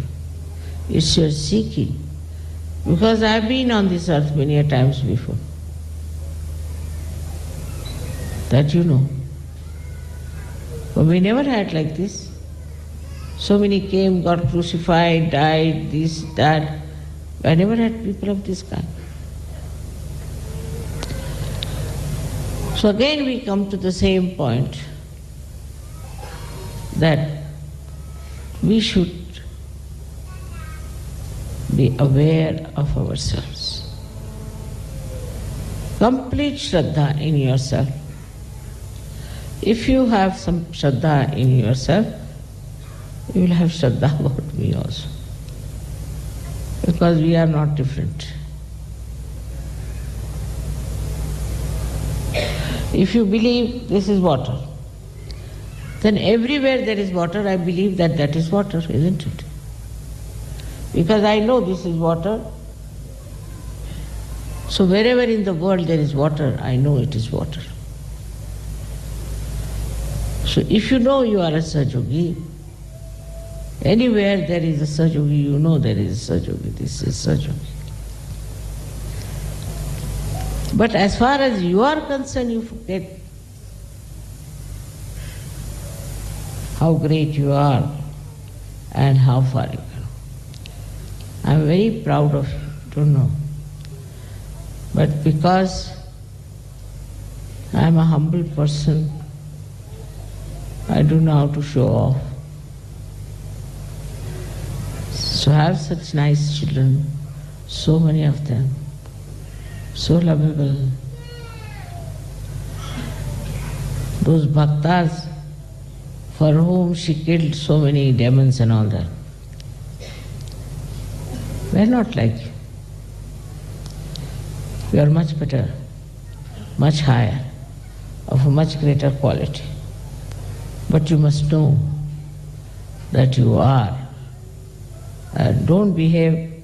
Speaker 4: It's your seeking. Because I've been on this earth many a times before. That you know. But we never had like this. So many came, got crucified, died, this, that. I never had people of this kind. So again we come to the same point that we should be aware of ourselves. Complete Shraddha in yourself. If you have some Shraddha in yourself, you will have Shraddha about me also. Because we are not different. If you believe this is water, then everywhere there is water, I believe that that is water, isn't it? Because I know this is water. So wherever in the world there is water, I know it is water. So if you know you are a Sahajogi, anywhere there is a Sahajogi, you know there is a Sahajogi, this is Sahajogi. But as far as you are concerned, you forget how great you are and how far you can. I am very proud of you, don't know. But because I am a humble person, I don't know how to show off. So have such nice children, so many of them, so lovable. Those bhaktas for whom she killed so many demons and all that, we're not like you. We are much better, much higher, of a much greater quality. But you must know that you are. Don't behave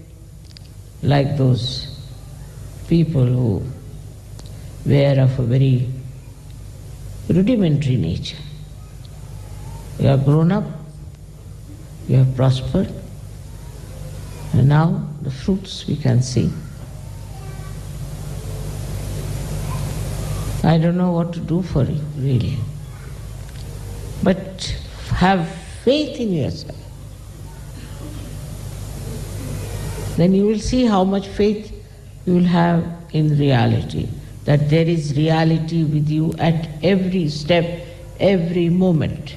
Speaker 4: like those people who were of a very rudimentary nature. You have grown up, you have prospered, and now the fruits we can see. I don't know what to do for you, really. But have faith in yourself. Then you will see how much faith you will have in reality, that there is reality with you at every step, every moment.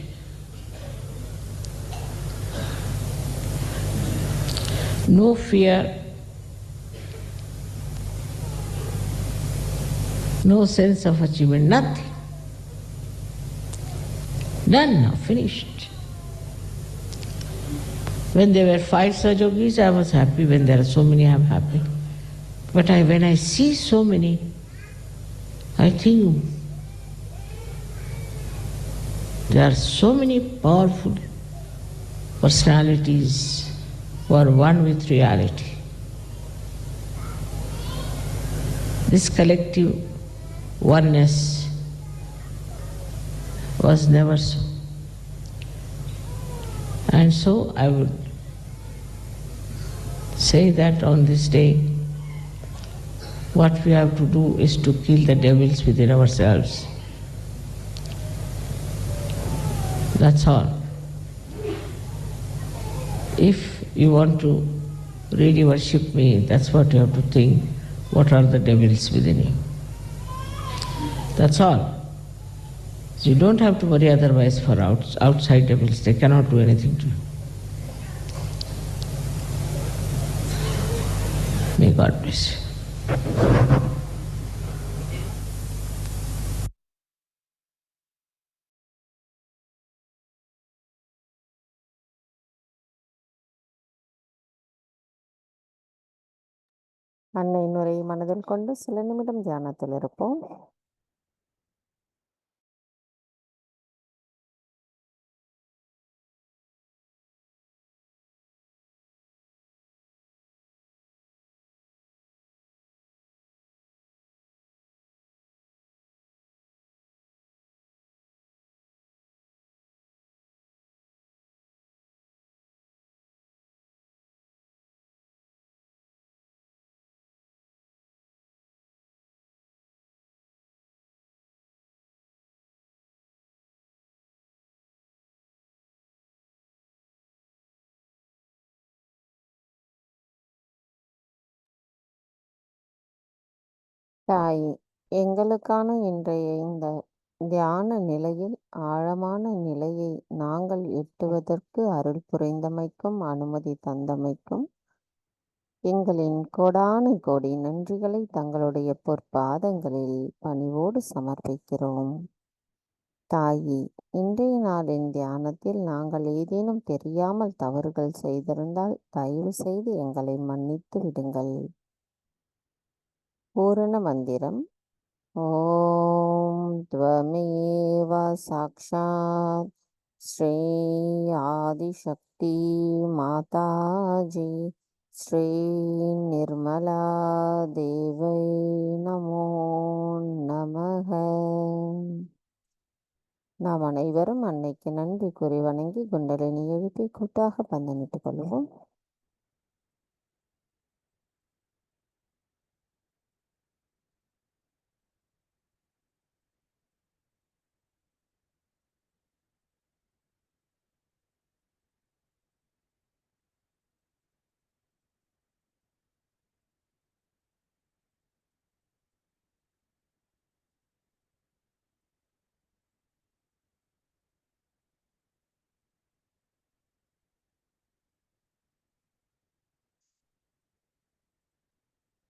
Speaker 4: No fear, no sense of achievement, nothing. Done now, finished. When there were 5 Sahajogis, I was happy. When there are so many, I am happy. But when I see so many, I think there are so many powerful personalities who are one with reality. This collective oneness was never so. And so I would say that on this day, what we have to do is to kill the devils within ourselves. That's all. If you want to really worship me, that's what you have to think. What are the devils within you? That's all. So you don't have to worry otherwise for outside devils. They cannot do anything to you. May God bless you.
Speaker 1: அன்னையின் உரையை மனதில் கொண்டு சில நிமிடம் தியானத்தில் இருப்போம். தாய், எங்களுக்கான இன்றைய இந்த தியான நிலையில் ஆழமான நிலையை நாங்கள் எட்டுவதற்கு அருள் புரிந்தமைக்கும் அனுமதி தந்தமைக்கும் எங்களின் கோடானு கோடி நன்றிகளை தங்களுடைய பொற்பாதங்களில் பணிவோடு சமர்ப்பிக்கிறோம். தாயி, இன்றைய நாளின் தியானத்தில் நாங்கள் ஏதேனும் தெரியாமல் தவறுகள் செய்திருந்தால் தயவு செய்து எங்களை மன்னித்து விடுங்கள். பூரண மந்திரம். ஓம் த்வமேவ சாக்ஷாத் ஸ்ரீ ஆதிசக்தி மாதாஜி ஸ்ரீ நிர்மலா தேவை நமோ நமக. நாம் அனைவரும் அன்னைக்கு நன்றி கூறி வணங்கி குண்டலினி எழுப்பி கூட்டாக பந்தனிட்டுக் கொள்வோம்.